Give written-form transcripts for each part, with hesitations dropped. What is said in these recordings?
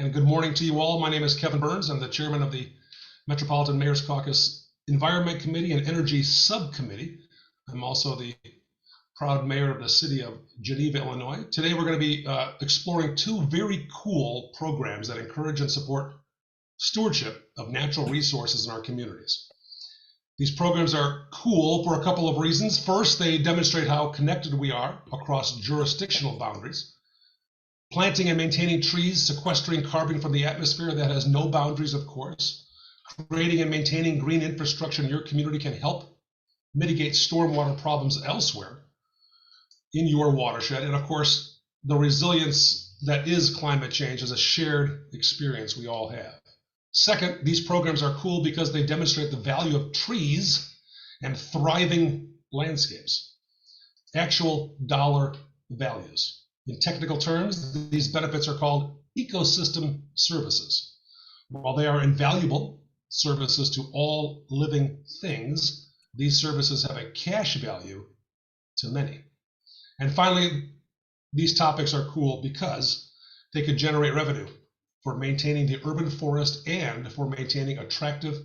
And good morning to you all. My name is Kevin Burns. I'm the chairman of the Metropolitan Mayor's Caucus Environment Committee and Energy Subcommittee. I'm also the proud mayor of the city of Geneva, Illinois. Today we're going to be exploring two very cool programs that encourage and support stewardship of natural resources in our communities. These programs are cool for a couple of reasons. First, they demonstrate how connected we are across jurisdictional boundaries. Planting and maintaining trees, sequestering carbon from the atmosphere that has no boundaries, of course. Creating and maintaining green infrastructure in your community can help mitigate stormwater problems elsewhere in your watershed. And of course, the resilience that is climate change is a shared experience we all have. Second, these programs are cool because they demonstrate the value of trees and thriving landscapes. Actual dollar values. In technical terms, these benefits are called ecosystem services. While they are invaluable services to all living things, these services have a cash value to many. And finally, these topics are cool because they could generate revenue for maintaining the urban forest and for maintaining attractive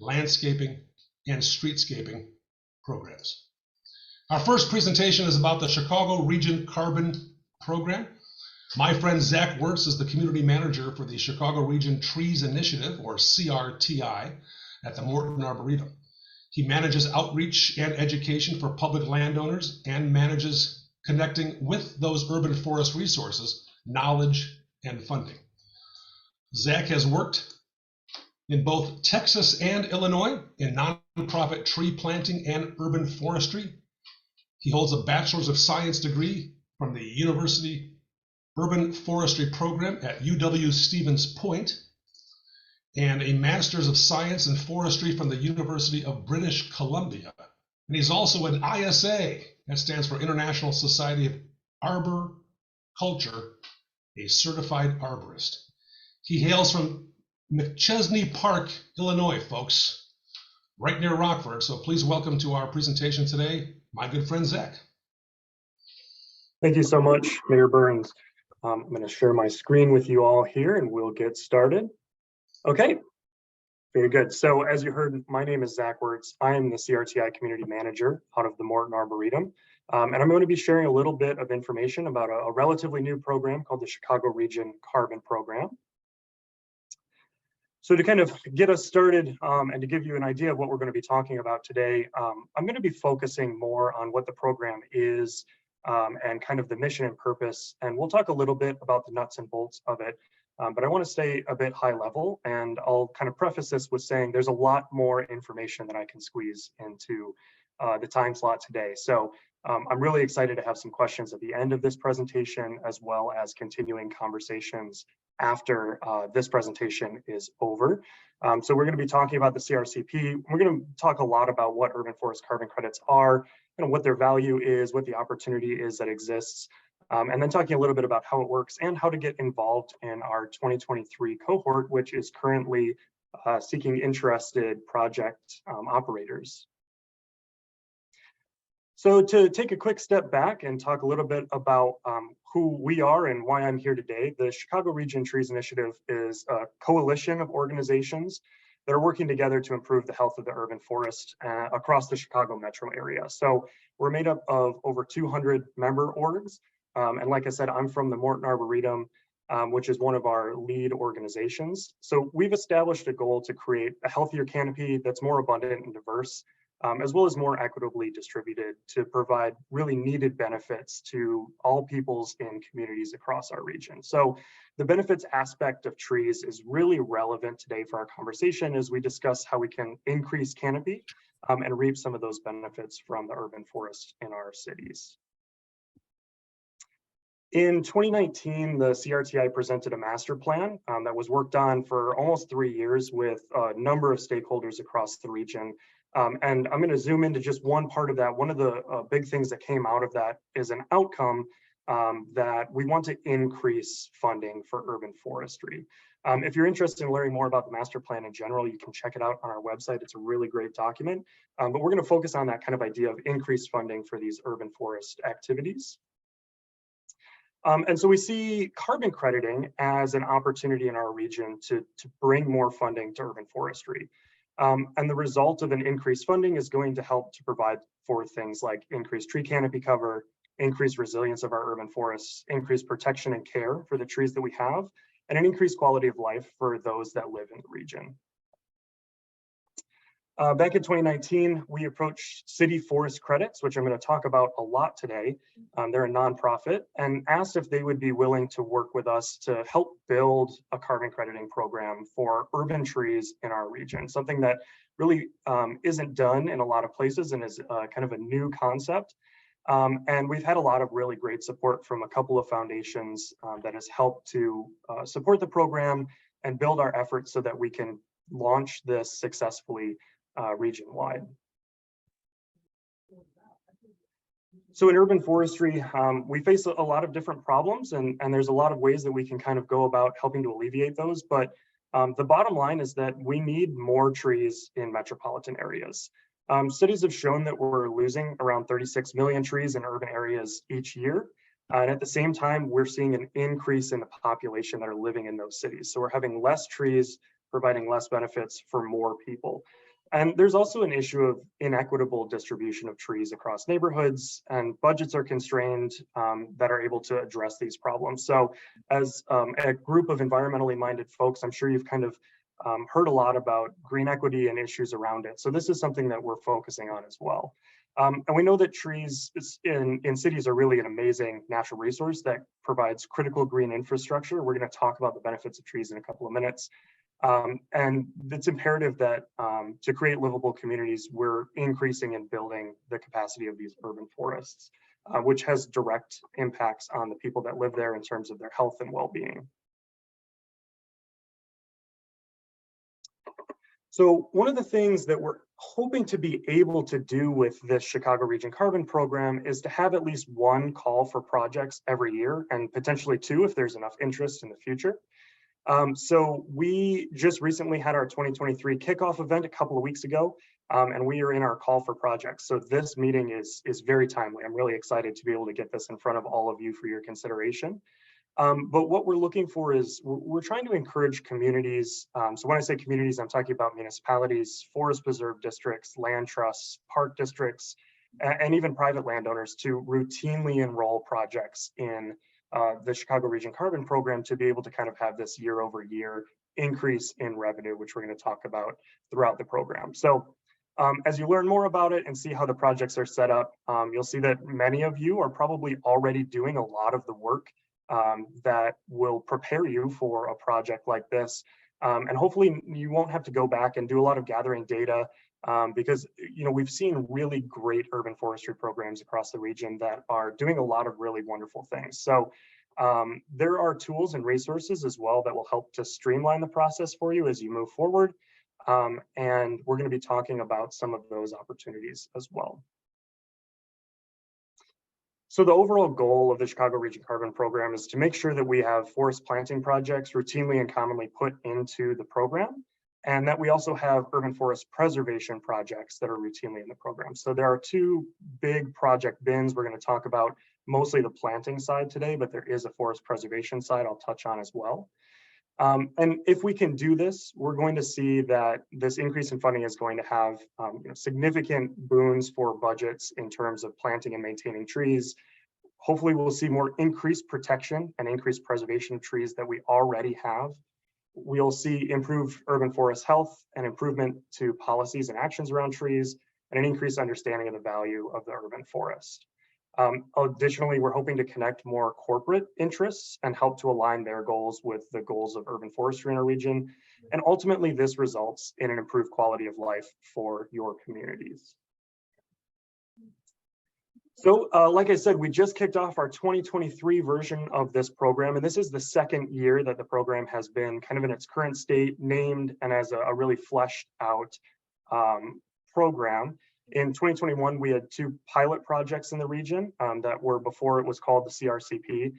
landscaping and streetscaping programs. Our first presentation is about the Chicago Region Carbon Program. My friend Zach Wertz is the community manager for the Chicago Region Trees Initiative, or CRTI, at the Morton Arboretum. He manages outreach and education for public landowners and manages connecting with those urban forest resources, knowledge, and funding. Zach has worked in both Texas and Illinois in nonprofit tree planting and urban forestry. He holds a Bachelor's of Science degree from the University Urban Forestry Program at UW-Stevens Point and a Master's of Science in Forestry from the University of British Columbia. And he's also an ISA, that stands for International Society of Arboriculture, a certified arborist. He hails from McChesney Park, Illinois, folks, right near Rockford. So please welcome to our presentation today, my good friend, Zach. Thank you so much, Mayor Burns. I'm going to share my screen with you all here and we'll get started. Okay, very good. So as you heard, my name is Zach Wertz. I am the CRTI Community Manager out of the Morton Arboretum. And I'm going to be sharing a little bit of information about a relatively new program called the Chicago Region Carbon Program. So to kind of get us started and to give you an idea of what we're going to be talking about today, I'm going to be focusing more on what the program is and kind of the mission and purpose. And we'll talk a little bit about the nuts and bolts of it. But I want to stay a bit high level, and I'll kind of preface this with saying there's a lot more information that I can squeeze into the time slot today. So I'm really excited to have some questions at the end of this presentation, as well as continuing conversations after this presentation is over. So we're going to be talking about the CRCP. We're going to talk a lot about what urban forest carbon credits are, what their value is, what the opportunity is that exists, and then talking a little bit about how it works and how to get involved in our 2023 cohort, which is currently seeking interested project operators. So to take a quick step back and talk a little bit about who we are and why I'm here today, the Chicago Region Trees Initiative is a coalition of organizations that are working together to improve the health of the urban forest across the Chicago metro area. So we're made up of over 200 member orgs. And like I said, I'm from the Morton Arboretum, which is one of our lead organizations. So we've established a goal to create a healthier canopy that's more abundant and diverse, as well as more equitably distributed to provide really needed benefits to all peoples in communities across our region. So the benefits aspect of trees is really relevant today for our conversation as we discuss how we can increase canopy and reap some of those benefits from the urban forest in our cities. In 2019, the CRTI presented a master plan that was worked on for almost 3 years with a number of stakeholders across the region. And I'm going to zoom into just one part of that. One of the big things that came out of that is an outcome that we want to increase funding for urban forestry. If you're interested in learning more about the master plan in general, you can check it out on our website. It's a really great document. But we're going to focus on that kind of idea of increased funding for these urban forest activities. And so we see carbon crediting as an opportunity in our region to bring more funding to urban forestry. And the result of an increased funding is going to help to provide for things like increased tree canopy cover, increased resilience of our urban forests, increased protection and care for the trees that we have, and an increased quality of life for those that live in the region. Back in 2019, we approached City Forest Credits, which I'm going to talk about a lot today. They're a nonprofit, and asked if they would be willing to work with us to help build a carbon crediting program for urban trees in our region, something that really isn't done in a lot of places and is kind of a new concept. And we've had a lot of really great support from a couple of foundations that has helped to support the program and build our efforts so that we can launch this successfully region-wide. So in urban forestry, we face a lot of different problems, and there's a lot of ways that we can kind of go about helping to alleviate those. But the bottom line is that we need more trees in metropolitan areas. Studies have shown that we're losing around 36 million trees in urban areas each year. And at the same time, we're seeing an increase in the population that are living in those cities. So we're having less trees, providing less benefits for more people. And there's also an issue of inequitable distribution of trees across neighborhoods, and budgets are constrained that are able to address these problems. So as a group of environmentally minded folks, I'm sure you've kind of heard a lot about green equity and issues around it. So this is something that we're focusing on as well. And we know that trees in cities are really an amazing natural resource that provides critical green infrastructure. We're going to talk about the benefits of trees in a couple of minutes. And it's imperative that to create livable communities, we're increasing and building the capacity of these urban forests, which has direct impacts on the people that live there in terms of their health and well-being. So one of the things that we're hoping to be able to do with this Chicago Region Carbon Program is to have at least one call for projects every year, and potentially two if there's enough interest in the future. So we just recently had our 2023 kickoff event a couple of weeks ago, and we are in our call for projects. So this meeting is very timely. I'm really excited to be able to get this in front of all of you for your consideration. But what we're looking for is we're trying to encourage communities. So when I say communities, I'm talking about municipalities, forest preserve districts, land trusts, park districts, and even private landowners to routinely enroll projects in the Chicago Region Carbon Program to be able to kind of have this year over year increase in revenue, which we're going to talk about throughout the program. So as you learn more about it and see how the projects are set up, you'll see that many of you are probably already doing a lot of the work that will prepare you for a project like this. And hopefully you won't have to go back and do a lot of gathering data because we've seen really great urban forestry programs across the region that are doing a lot of really wonderful things. So there are tools and resources as well that will help to streamline the process for you as you move forward. And we're going to be talking about some of those opportunities as well. So the overall goal of the Chicago Region Carbon Program is to make sure that we have forest planting projects routinely and commonly put into the program, and that we also have urban forest preservation projects that are routinely in the program. So there are two big project bins. We're going to talk about mostly the planting side today, but there is a forest preservation side I'll touch on as well. And if we can do this, we're going to see that this increase in funding is going to have significant boons for budgets in terms of planting and maintaining trees. Hopefully we'll see more increased protection and increased preservation of trees that we already have. We'll see improved urban forest health and improvement to policies and actions around trees, and an increased understanding of the value of the urban forest. Additionally, we're hoping to connect more corporate interests and help to align their goals with the goals of urban forestry in our region. And ultimately, this results in an improved quality of life for your communities. So like I said, we just kicked off our 2023 version of this program, and this is the second year that the program has been kind of in its current state, named and as a really fleshed out program. In 2021, we had two pilot projects in the region that were before it was called the CRCP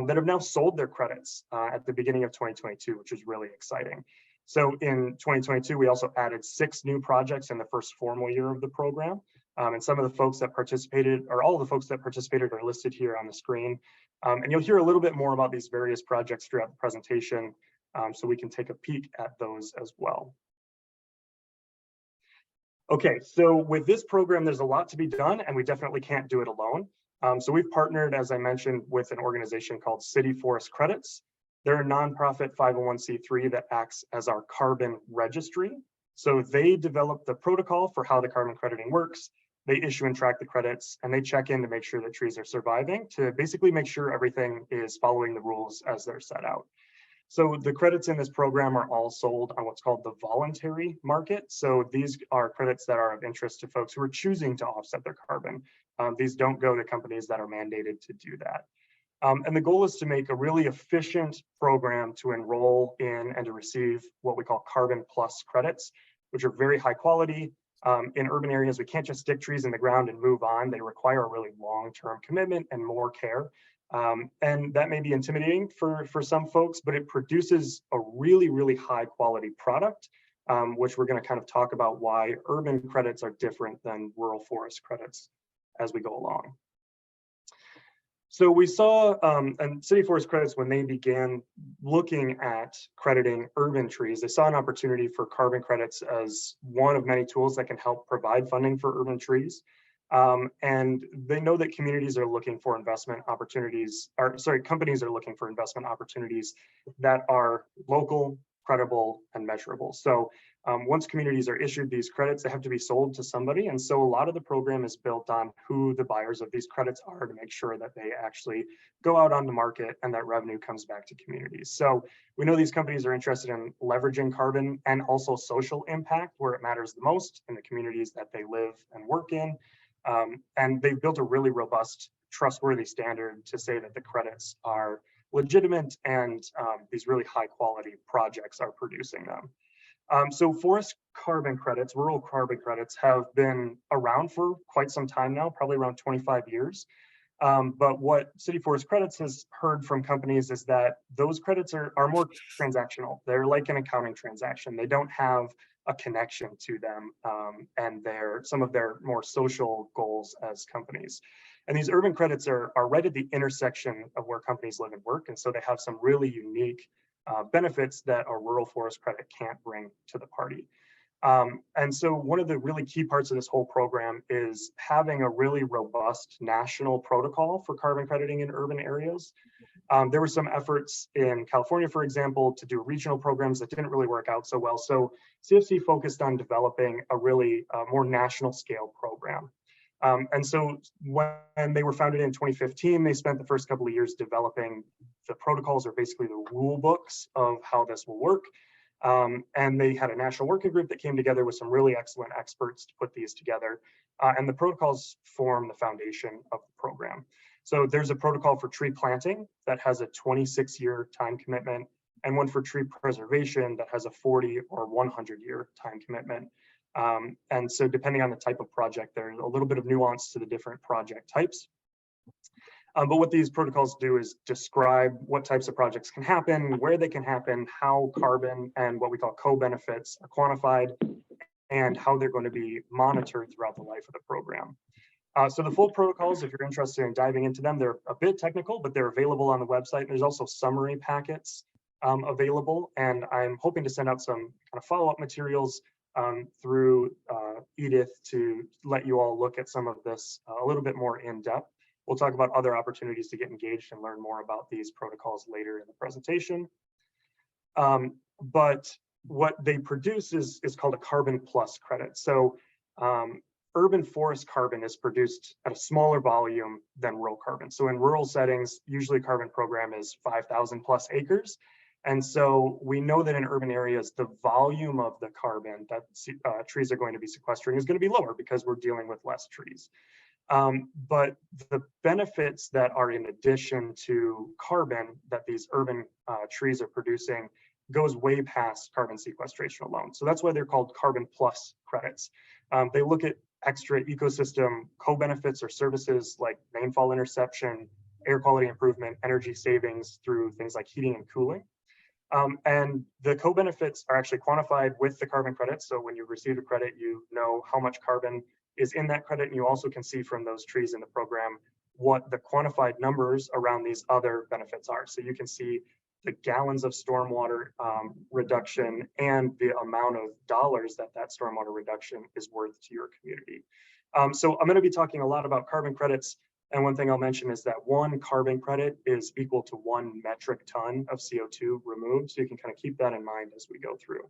that have now sold their credits at the beginning of 2022, which is really exciting. So in 2022, we also added 6 new projects in the first formal year of the program. And some of the folks that participated, or all of the folks that participated, are listed here on the screen. And you'll hear a little bit more about these various projects throughout the presentation, so we can take a peek at those as well. Okay, so with this program, there's a lot to be done, and we definitely can't do it alone. So we've partnered, as I mentioned, with an organization called City Forest Credits. They're a nonprofit 501c3 that acts as our carbon registry. So they develop the protocol for how the carbon crediting works. They issue and track the credits, and they check in to make sure that trees are surviving, to basically make sure everything is following the rules as they're set out. So the credits in this program are all sold on what's called the voluntary market. So these are credits that are of interest to folks who are choosing to offset their carbon. These don't go to companies that are mandated to do that. And the goal is to make a really efficient program to enroll in and to receive what we call carbon plus credits, which are very high quality. In urban areas, we can't just stick trees in the ground and move on. They require a really long-term commitment and more care. And that may be intimidating for some folks, but it produces a really, really high quality product, which we're going to kind of talk about why urban credits are different than rural forest credits as we go along. So we saw, and City Forest Credits, when they began looking at crediting urban trees, they saw an opportunity for carbon credits as one of many tools that can help provide funding for urban trees. And they know that communities are looking for investment opportunities, or sorry, companies are looking for investment opportunities that are local, credible, and measurable. So once communities are issued these credits, they have to be sold to somebody. And so a lot of the program is built on who the buyers of these credits are to make sure that they actually go out on the market and that revenue comes back to communities. So we know these companies are interested in leveraging carbon and also social impact where it matters the most in the communities that they live and work in. And they've built a really robust, trustworthy standard to say that the credits are legitimate and these really high quality projects are producing them. So forest carbon credits, rural carbon credits have been around for quite some time now, probably around 25 years. But what City Forest Credits has heard from companies is that those credits are more transactional. They're like an accounting transaction. They don't have a connection to them and some of their more social goals as companies. And these urban credits are right at the intersection of where companies live and work. And so they have some really unique benefits that a rural forest credit can't bring to the party. And so one of the really key parts of this whole program is having a really robust national protocol for carbon crediting in urban areas. There were some efforts in California, for example, to do regional programs that didn't really work out so well. So CFC focused on developing a really more national scale program. And so when they were founded in 2015, they spent the first couple of years developing the protocols, or basically the rule books of how this will work. And they had a national working group that came together with some really excellent experts to put these together. And the protocols form the foundation of the program. So there's a protocol for tree planting that has a 26-year time commitment, and one for tree preservation that has a 40 or 100-year time commitment. And so depending on the type of project, there's a little bit of nuance to the different project types. But what these protocols do is describe what types of projects can happen, where they can happen, how carbon and what we call co-benefits are quantified, and how they're going to be monitored throughout the life of the program. So the full protocols, if you're interested in diving into them, they're a bit technical, but they're available on the website. There's also summary packets available, and I'm hoping to send out some kind of follow-up materials through Edith to let you all look at some of this a little bit more in depth. We'll talk about other opportunities to get engaged and learn more about these protocols later in the presentation. But what they produce is called a carbon plus credit. So urban forest carbon is produced at a smaller volume than rural carbon. So in rural settings, usually a carbon program is 5,000 plus acres. And so we know that in urban areas, the volume of the carbon that trees are going to be sequestering is going to be lower because we're dealing with less trees. But the benefits that are in addition to carbon that these urban trees are producing goes way past carbon sequestration alone. So that's why they're called carbon plus credits. They look at extra ecosystem co-benefits or services like rainfall interception, air quality improvement, energy savings through things like heating and cooling. And the co-benefits are actually quantified with the carbon credits. So when you receive a credit, you know how much carbon is in that credit. And you also can see from those trees in the program what the quantified numbers around these other benefits are. So you can see the gallons of stormwater reduction and the amount of dollars that that stormwater reduction is worth to your community. So I'm going to be talking a lot about carbon credits. And one thing I'll mention is that one carbon credit is equal to 1 metric ton of CO2 removed. So you can kind of keep that in mind as we go through.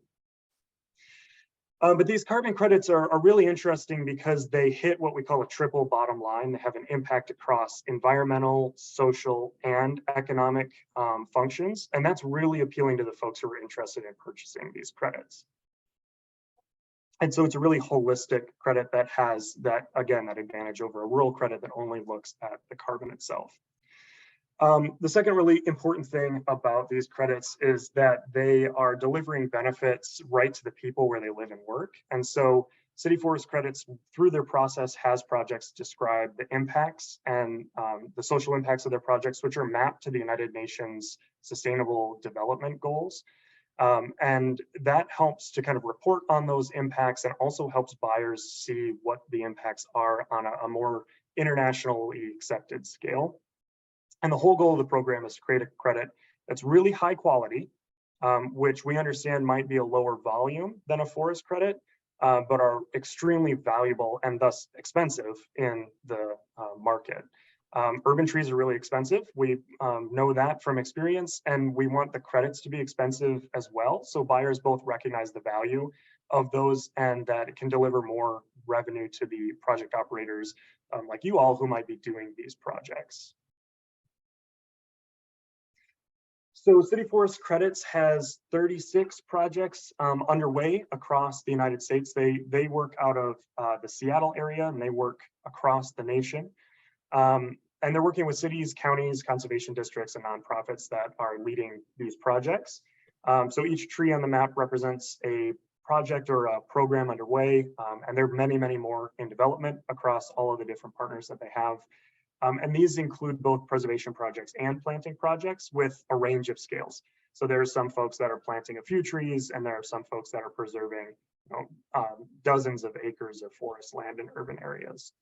But these carbon credits are really interesting because they hit what we call a triple bottom line. They have an impact across environmental, social, and economic functions. And that's really appealing to the folks who are interested in purchasing these credits. And so it's a really holistic credit that has that, again, that advantage over a rural credit that only looks at the carbon itself. The second really important thing about these credits is that they are delivering benefits right to the people where they live and work. And so City Forest Credits, through their process, has projects describe the impacts and the social impacts of their projects, which are mapped to the United Nations Sustainable Development Goals. And that helps to kind of report on those impacts and also helps buyers see what the impacts are on a more internationally accepted scale. And the whole goal of the program is to create a credit that's really high quality, which we understand might be a lower volume than a forest credit, but are extremely valuable and thus expensive in the market. Urban trees are really expensive. We know that from experience, and we want the credits to be expensive as well. So buyers both recognize the value of those and that it can deliver more revenue to the project operators like you all who might be doing these projects. So City Forest Credits has 36 projects underway across the United States. They work out of the Seattle area and they work across the nation. And they're working with cities, counties, conservation districts, and nonprofits that are leading these projects. So each tree on the map represents a project or a program underway, and there are many, many more in development across all of the different partners that they have. And these include both preservation projects and planting projects with a range of scales. So there are some folks that are planting a few trees, and there are some folks that are preserving dozens of acres of forest land in urban areas.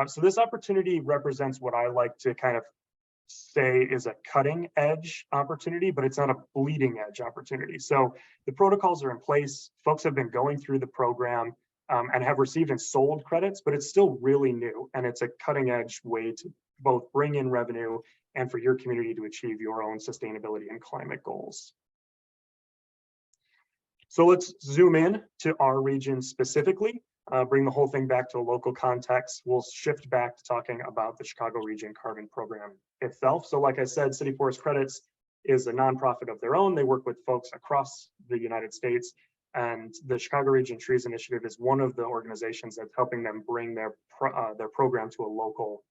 So this opportunity represents what I like to kind of say is a cutting edge opportunity, but it's not a bleeding edge opportunity. So the protocols are in place. Folks have been going through the program and have received and sold credits, but it's still really new. And it's a cutting edge way to both bring in revenue and for your community to achieve your own sustainability and climate goals. So let's zoom in to our region specifically, bring the whole thing back to a local context. We'll shift back to talking about the Chicago Region Carbon Program itself. So like I said, City Forest Credits is a nonprofit of their own. They work with folks across the United States. And the Chicago Region Trees Initiative is one of the organizations that's helping them bring their program to a local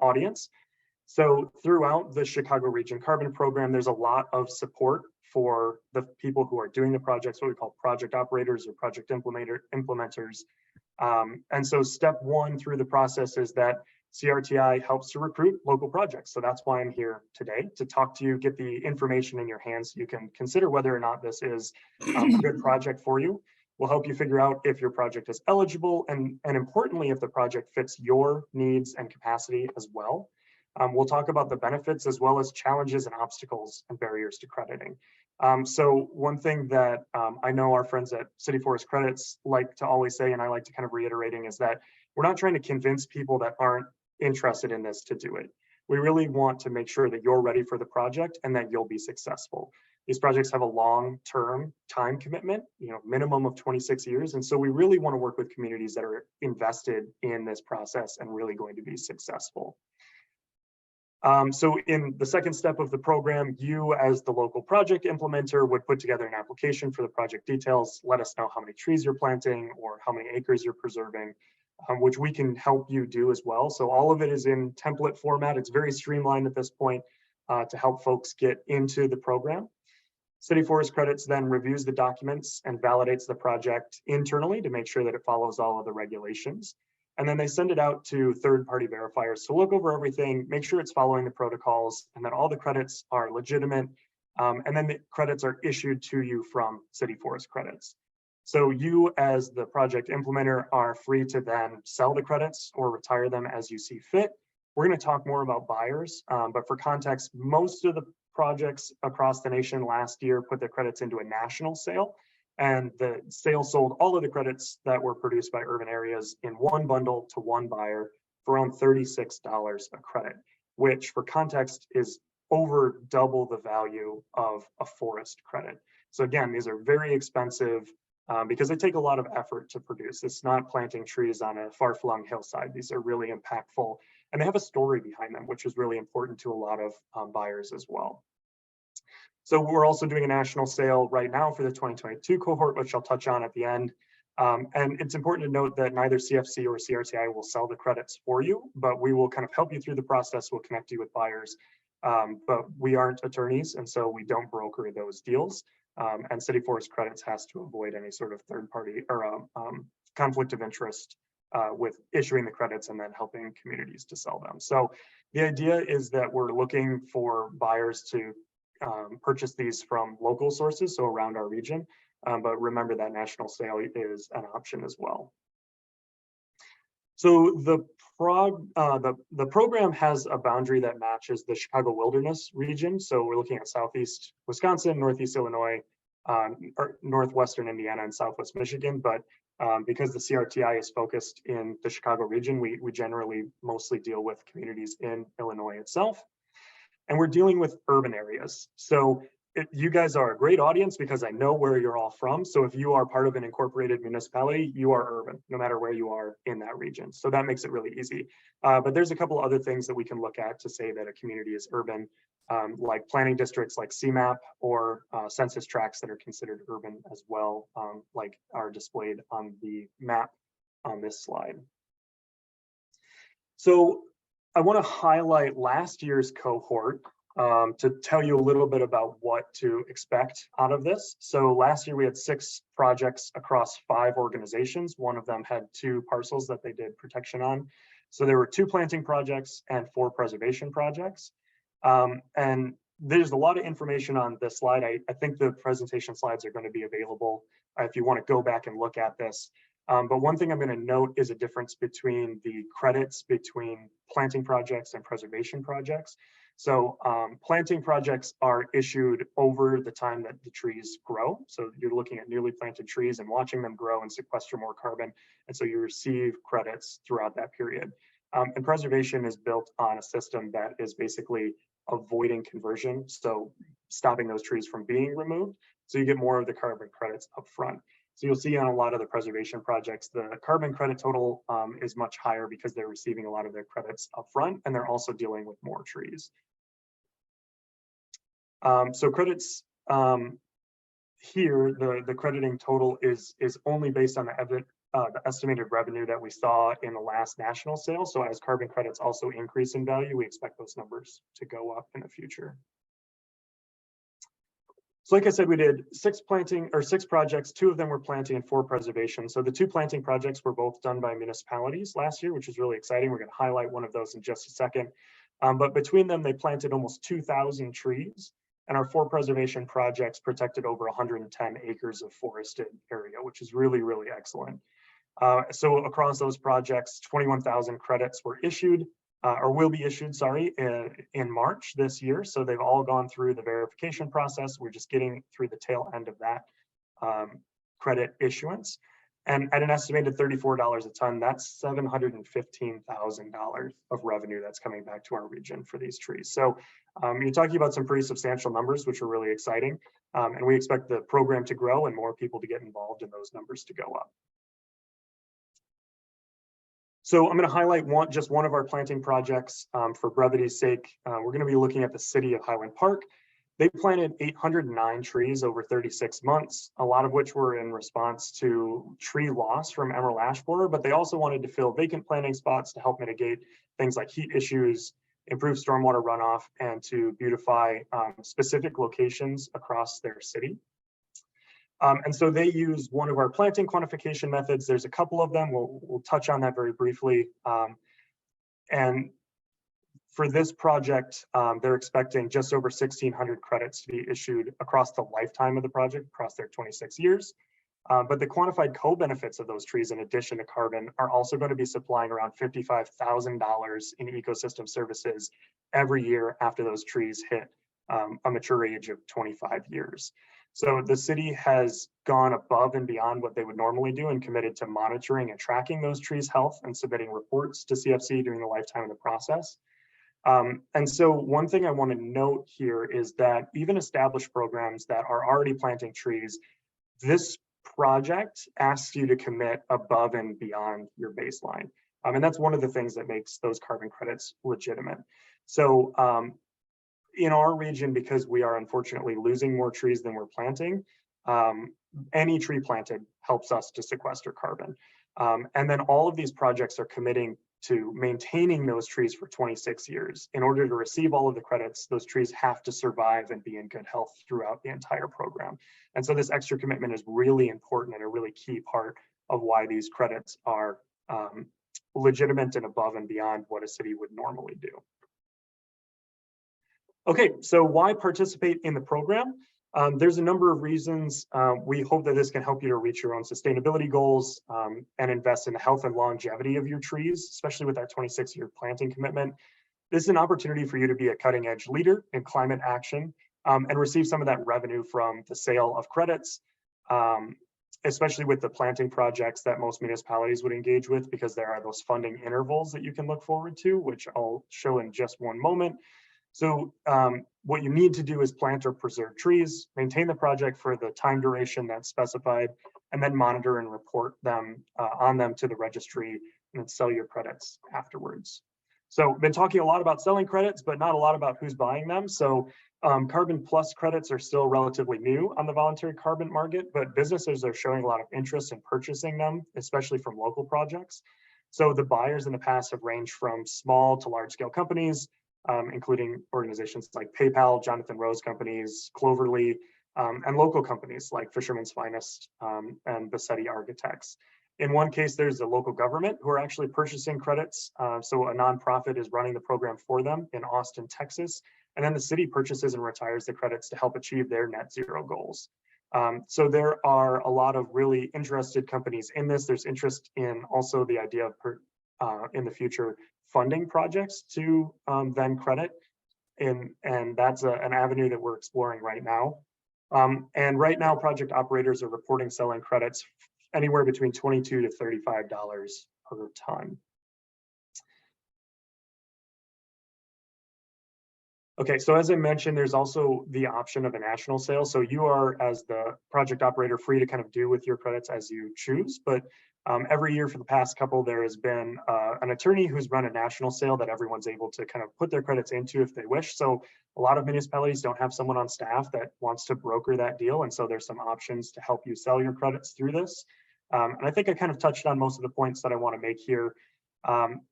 audience. So throughout the Chicago Region Carbon Program, there's a lot of support for the people who are doing the projects, what we call project operators or project implementers. And so step one through the process is that CRTI helps to recruit local projects. So that's why I'm here today, to talk to you, get the information in your hands so you can consider whether or not this is a good project for you. We'll help you figure out if your project is eligible and importantly, if the project fits your needs and capacity as well. We'll talk about the benefits as well as challenges and obstacles and barriers to crediting. So one thing that I know our friends at City Forest Credits like to always say, and I like to kind of reiterating, is that we're not trying to convince people that aren't interested in this to do it. We really want to make sure that you're ready for the project and that you'll be successful. These projects have a long-term time commitment, minimum of 26 years. And so we really want to work with communities that are invested in this process and really going to be successful. So in the second step of the program, you as the local project implementer would put together an application for the project details, let us know how many trees you're planting or how many acres you're preserving, which we can help you do as well. So all of it is in template format. It's very streamlined at this point to help folks get into the program. City Forest Credits then reviews the documents and validates the project internally to make sure that it follows all of the regulations. And then they send it out to third-party verifiers to look over everything, make sure it's following the protocols, and that all the credits are legitimate. And then the credits are issued to you from City Forest Credits. So you as the project implementer are free to then sell the credits or retire them as you see fit. We're going to talk more about buyers, but for context, most of the projects across the nation last year put their credits into a national sale, and the sale sold all of the credits that were produced by urban areas in one bundle to one buyer for around $36 a credit, which for context is over double the value of a forest credit. So again, these are very expensive because they take a lot of effort to produce. It's not planting trees on a far-flung hillside. These are really impactful, and they have a story behind them, which is really important to a lot of buyers as well. So we're also doing a national sale right now for the 2022 cohort, which I'll touch on at the end. And it's important to note that neither CFC or CRTI will sell the credits for you, but we will kind of help you through the process. We'll connect you with buyers, but we aren't attorneys, and so we don't broker those deals. And City Forest Credits has to avoid any sort of third party or conflict of interest with issuing the credits and then helping communities to sell them. So the idea is that we're looking for buyers to purchase these from local sources, so around our region. But remember that national sale is an option as well. So the program has a boundary that matches the Chicago Wilderness region. So we're looking at Southeast Wisconsin, Northeast Illinois, or Northwestern Indiana, and Southwest Michigan. But because the CRTI is focused in the Chicago region, we generally mostly deal with communities in Illinois itself. And we're dealing with urban areas. So you guys are a great audience because I know where you're all from. So if you are part of an incorporated municipality, you are urban, no matter where you are in that region. So that makes it really easy. But there's a couple other things that we can look at to say that a community is urban, like planning districts like CMAP or census tracts that are considered urban as well, like are displayed on the map on this slide. So I want to highlight last year's cohort to tell you a little bit about what to expect out of this. So last year we had 6 projects across 5 organizations. One of them had 2 parcels that they did protection on. So there were 2 planting projects and 4 preservation projects. And there's a lot of information on this slide. I think the presentation slides are going to be available if you want to go back and look at this. But one thing I'm going to note is a difference between the credits between planting projects and preservation projects. So planting projects are issued over the time that the trees grow. So you're looking at newly planted trees and watching them grow and sequester more carbon. And so you receive credits throughout that period. And preservation is built on a system that is basically avoiding conversion. So stopping those trees from being removed. So you get more of the carbon credits up front. So you'll see on a lot of the preservation projects, the carbon credit total is much higher because they're receiving a lot of their credits up front, and they're also dealing with more trees. So credits here, the crediting total is only based on the estimated revenue that we saw in the last national sale. So as carbon credits also increase in value, we expect those numbers to go up in the future. So like I said, we did 6 projects, 2 of them were planting and 4 preservation. So the 2 planting projects were both done by municipalities last year, which is really exciting. We're going to highlight one of those in just a second. But between them, they planted almost 2,000 trees, and our 4 preservation projects protected over 110 acres of forested area, which is really, really excellent. So across those projects, 21,000 credits were issued. Or will be issued, sorry, in March this year. So they've all gone through the verification process. We're just getting through the tail end of that credit issuance. And at an estimated $34 a ton, that's $715,000 of revenue that's coming back to our region for these trees. So you're talking about some pretty substantial numbers, which are really exciting. And we expect the program to grow and more people to get involved in those numbers to go up. So I'm going to highlight just one of our planting projects for brevity's sake. We're going to be looking at the city of Highland Park. They planted 809 trees over 36 months, a lot of which were in response to tree loss from emerald ash borer, but they also wanted to fill vacant planting spots to help mitigate things like heat issues, improve stormwater runoff, and to beautify specific locations across their city. And so they use one of our planting quantification methods. There's a couple of them. We'll touch on that very briefly. And for this project, they're expecting just over 1,600 credits to be issued across the lifetime of the project, across their 26 years. But the quantified co-benefits of those trees, in addition to carbon, are also going to be supplying around $55,000 in ecosystem services every year after those trees hit a mature age of 25 years. So the city has gone above and beyond what they would normally do and committed to monitoring and tracking those trees' health and submitting reports to CFC during the lifetime of the process. And so one thing I want to note here is that even established programs that are already planting trees, this project asks you to commit above and beyond your baseline. And that's one of the things that makes those carbon credits legitimate. So in our region, because we are unfortunately losing more trees than we're planting, any tree planted helps us to sequester carbon. And then all of these projects are committing to maintaining those trees for 26 years. In order to receive all of the credits, those trees have to survive and be in good health throughout the entire program. And so this extra commitment is really important and a really key part of why these credits are legitimate and above and beyond what a city would normally do. Okay, so why participate in the program? There's a number of reasons. We hope that this can help you to reach your own sustainability goals and invest in the health and longevity of your trees, especially with that 26-year planting commitment. This is an opportunity for you to be a cutting edge leader in climate action and receive some of that revenue from the sale of credits, especially with the planting projects that most municipalities would engage with, because there are those funding intervals that you can look forward to, which I'll show in just one moment. So what you need to do is plant or preserve trees, maintain the project for the time duration that's specified, and then monitor and report them on them to the registry, and then sell your credits afterwards. So been talking a lot about selling credits, but not a lot about who's buying them. So carbon plus credits are still relatively new on the voluntary carbon market, but businesses are showing a lot of interest in purchasing them, especially from local projects. So the buyers in the past have ranged from small to large scale companies, including organizations like PayPal, Jonathan Rose Companies, Cloverly, and local companies like Fisherman's Finest and Bassetti Architects. In one case, there's a local government who are actually purchasing credits. So a nonprofit is running the program for them in Austin, Texas. And then the city purchases and retires the credits to help achieve their net zero goals. So there are a lot of really interested companies in this. There's interest in also the idea of in the future funding projects to then credit, and that's an avenue that we're exploring right now. And right now, project operators are reporting selling credits anywhere between $22 to $35 per ton. Okay, so as I mentioned, there's also the option of a national sale. So you are, as the project operator, free to kind of do with your credits as you choose. But every year for the past couple, there has been an attorney who's run a national sale that everyone's able to kind of put their credits into if they wish. So a lot of municipalities don't have someone on staff that wants to broker that deal. And so there's some options to help you sell your credits through this. And I think I kind of touched on most of the points that I want to make here.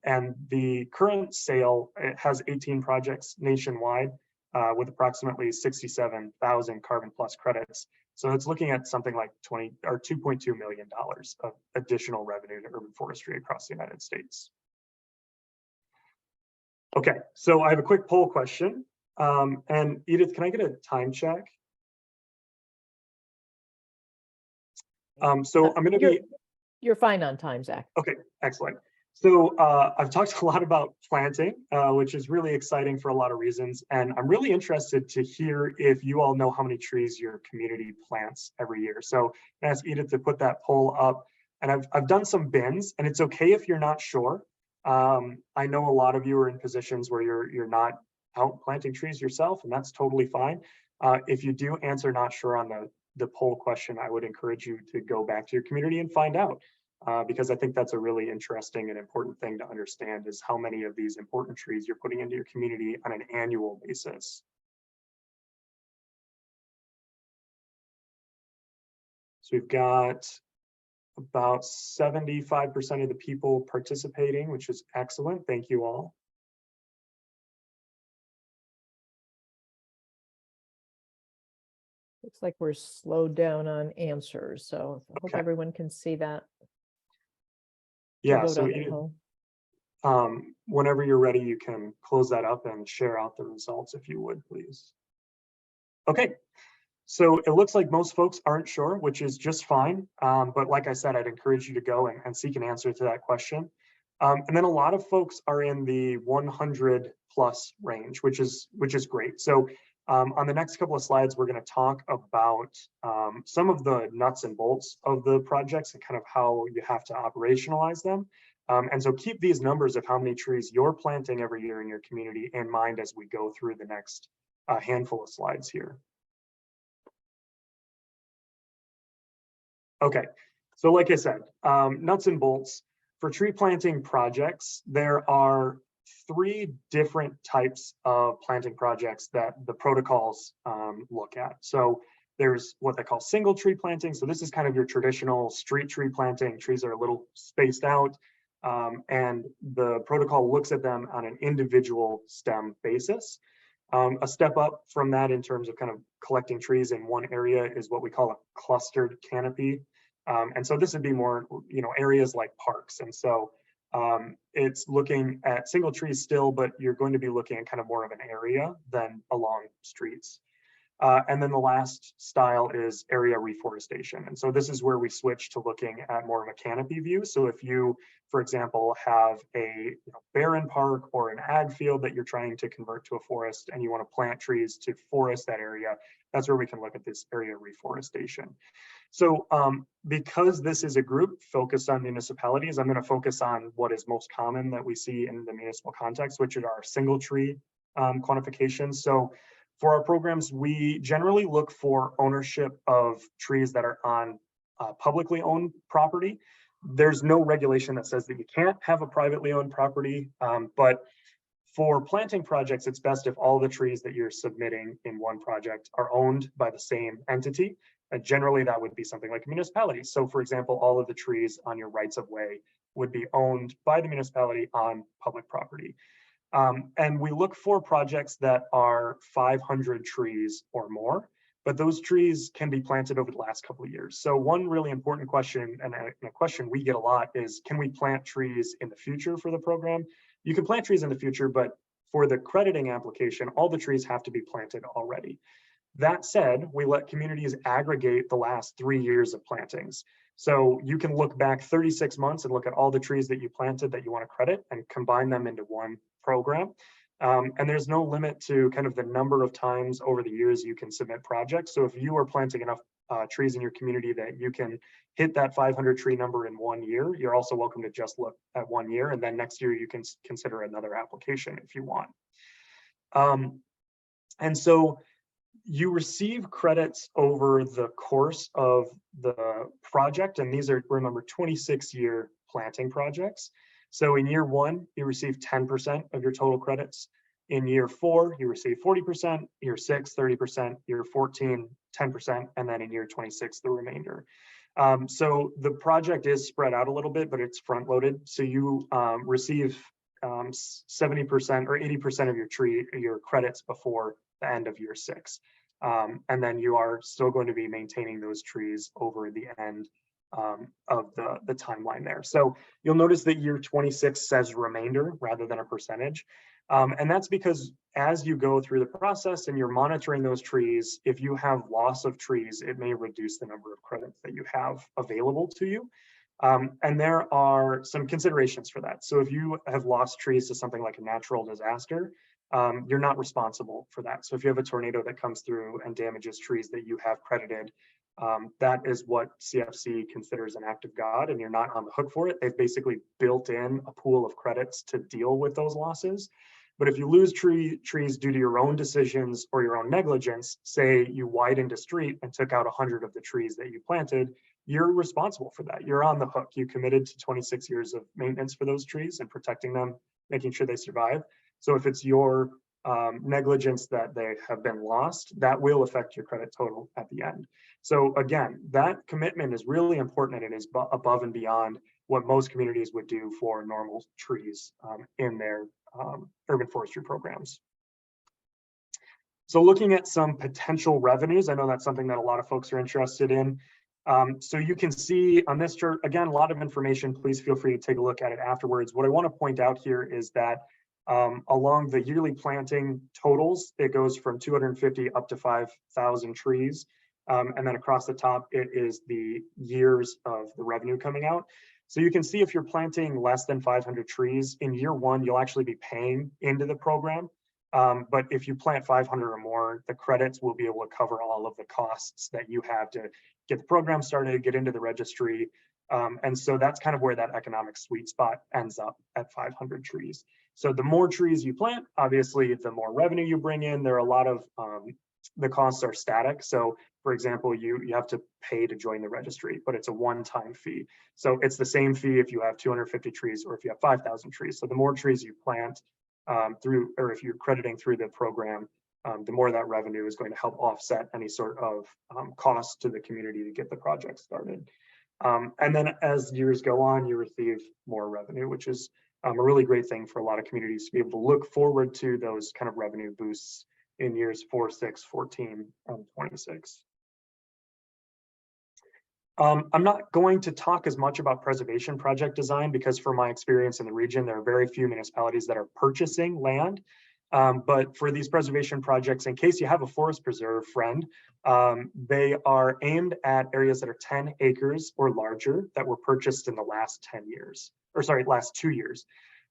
And the current sale, it has 18 projects nationwide with approximately 67,000 carbon plus credits. So it's looking at something like $2.2 million of additional revenue to urban forestry across the United States. Okay, so I have a quick poll question. And Edith, can I get a time check? So I'm going to be. You're fine on time, Zach. Okay, excellent. So I've talked a lot about planting, which is really exciting for a lot of reasons. And I'm really interested to hear if you all know how many trees your community plants every year. So I asked Edith to put that poll up, and I've done some bins, and it's okay if you're not sure. I know a lot of you are in positions where you're not out planting trees yourself, and that's totally fine. If you do answer not sure on the poll question, I would encourage you to go back to your community and find out. Because I think that's a really interesting and important thing to understand, is how many of these important trees you're putting into your community on an annual basis. So we've got about 75% of the people participating, which is excellent. Thank you all. Looks like we're slowed down on answers, so I hope everyone can see that. Yeah, so whenever you're ready, you can close that up and share out the results if you would, please. Okay, So it looks like most folks aren't sure, which is just fine. But like I said, I'd encourage you to go and seek an answer to that question. And then a lot of folks are in the 100 plus range, which is great. So on the next couple of slides, we're going to talk about some of the nuts and bolts of the projects and kind of how you have to operationalize them. And so keep these numbers of how many trees you're planting every year in your community in mind as we go through the next handful of slides here. Okay, so like I said, nuts and bolts. For tree planting projects, there are 3 different types of planting projects that the protocols look at. So there's what they call single tree planting. So this is kind of your traditional street tree planting. Trees are a little spaced out, and the protocol looks at them on an individual stem basis. A step up from that in terms of kind of collecting trees in one area is what we call a clustered canopy. And so this would be more, areas like parks. And so it's looking at single trees still, but you're going to be looking at kind of more of an area than along streets. And then the last style is area reforestation. And so this is where we switch to looking at more of a canopy view. So if you, for example, have a barren park or an ag field that you're trying to convert to a forest and you want to plant trees to forest that area, that's where we can look at this area reforestation. So because this is a group focused on municipalities, I'm going to focus on what is most common that we see in the municipal context, which are our single tree quantifications. So for our programs, we generally look for ownership of trees that are on publicly owned property. There's no regulation that says that you can't have a privately owned property, but for planting projects, it's best if all the trees that you're submitting in one project are owned by the same entity. And generally, that would be something like a municipality. So for example, all of the trees on your rights of way would be owned by the municipality on public property. And we look for projects that are 500 trees or more, but those trees can be planted over the last couple of years. So one really important question, and a question we get a lot, is can we plant trees in the future for the program? You can plant trees in the future, but for the crediting application, all the trees have to be planted already. That said, we let communities aggregate the last 3 years of plantings. So you can look back 36 months and look at all the trees that you planted that you want to credit and combine them into one program. And there's no limit to kind of the number of times over the years you can submit projects. So if you are planting enough trees in your community that you can hit that 500 tree number in 1 year, you're also welcome to just look at 1 year. And then next year you can consider another application if you want. And so you receive credits over the course of the project. And these are, remember, 26-year planting projects. So in year 1, you receive 10% of your total credits. In year 4, you receive 40%, year 6, 30%, year 14, 10%, and then in year 26, the remainder. So the project is spread out a little bit, but it's front loaded. So you receive 70% or 80% of your credits before the end of year 6. And then you are still going to be maintaining those trees over the end of the timeline there. So you'll notice that year 26 says remainder rather than a percentage. And that's because as you go through the process and you're monitoring those trees, if you have loss of trees, it may reduce the number of credits that you have available to you. And there are some considerations for that. So if you have lost trees to something like a natural disaster, you're not responsible for that. So if you have a tornado that comes through and damages trees that you have credited, that is what CFC considers an act of God, and you're not on the hook for it. They've basically built in a pool of credits to deal with those losses. But if you lose trees due to your own decisions or your own negligence, say you widened a street and took out 100 of the trees that you planted, you're responsible for that. You're on the hook. You committed to 26 years of maintenance for those trees and protecting them, making sure they survive. So if it's your negligence that they have been lost, that will affect your credit total at the end. So again, that commitment is really important, and it is above and beyond what most communities would do for normal trees in their urban forestry programs. So looking at some potential revenues, I know that's something that a lot of folks are interested in. So you can see on this chart, again, a lot of information. Please feel free to take a look at it afterwards. What I want to point out here is that Along the yearly planting totals, it goes from 250 up to 5,000 trees. And then across the top, it is the years of the revenue coming out. So you can see if you're planting less than 500 trees, in year one, you'll actually be paying into the program. But if you plant 500 or more, the credits will be able to cover all of the costs that you have to get the program started, get into the registry. And so that's kind of where that economic sweet spot ends up at 500 trees. So the more trees you plant, obviously, the more revenue you bring in. There are a lot of, the costs are static. So for example, you have to pay to join the registry, but it's a one-time fee. So it's the same fee if you have 250 trees or if you have 5,000 trees. So the more trees you plant through, or if you're crediting through the program, the more that revenue is going to help offset any sort of cost to the community to get the project started. And then as years go on, you receive more revenue, which is a really great thing for a lot of communities to be able to look forward to those kind of revenue boosts in years 4, 6, 14, and 26. I'm not going to talk as much about preservation project design because from my experience in the region, there are very few municipalities that are purchasing land. But for these preservation projects, in case you have a forest preserve friend, they are aimed at areas that are 10 acres or larger that were purchased in the last 10 years, or sorry, last 2 years.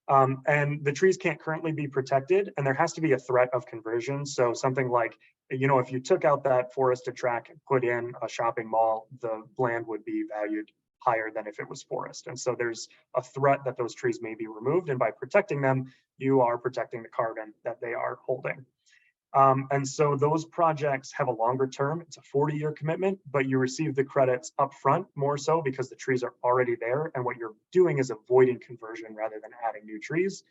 And the trees can't currently be protected, and there has to be a threat of conversion. So something like, you know, if you took out that forested tract and put in a shopping mall, the land would be valued higher than if it was forest. And so there's a threat that those trees may be removed, and by protecting them, you are protecting the carbon that they are holding. And so those projects have a longer term. It's a 40-year commitment, but you receive the credits upfront more so because the trees are already there. And what you're doing is avoiding conversion rather than adding new trees.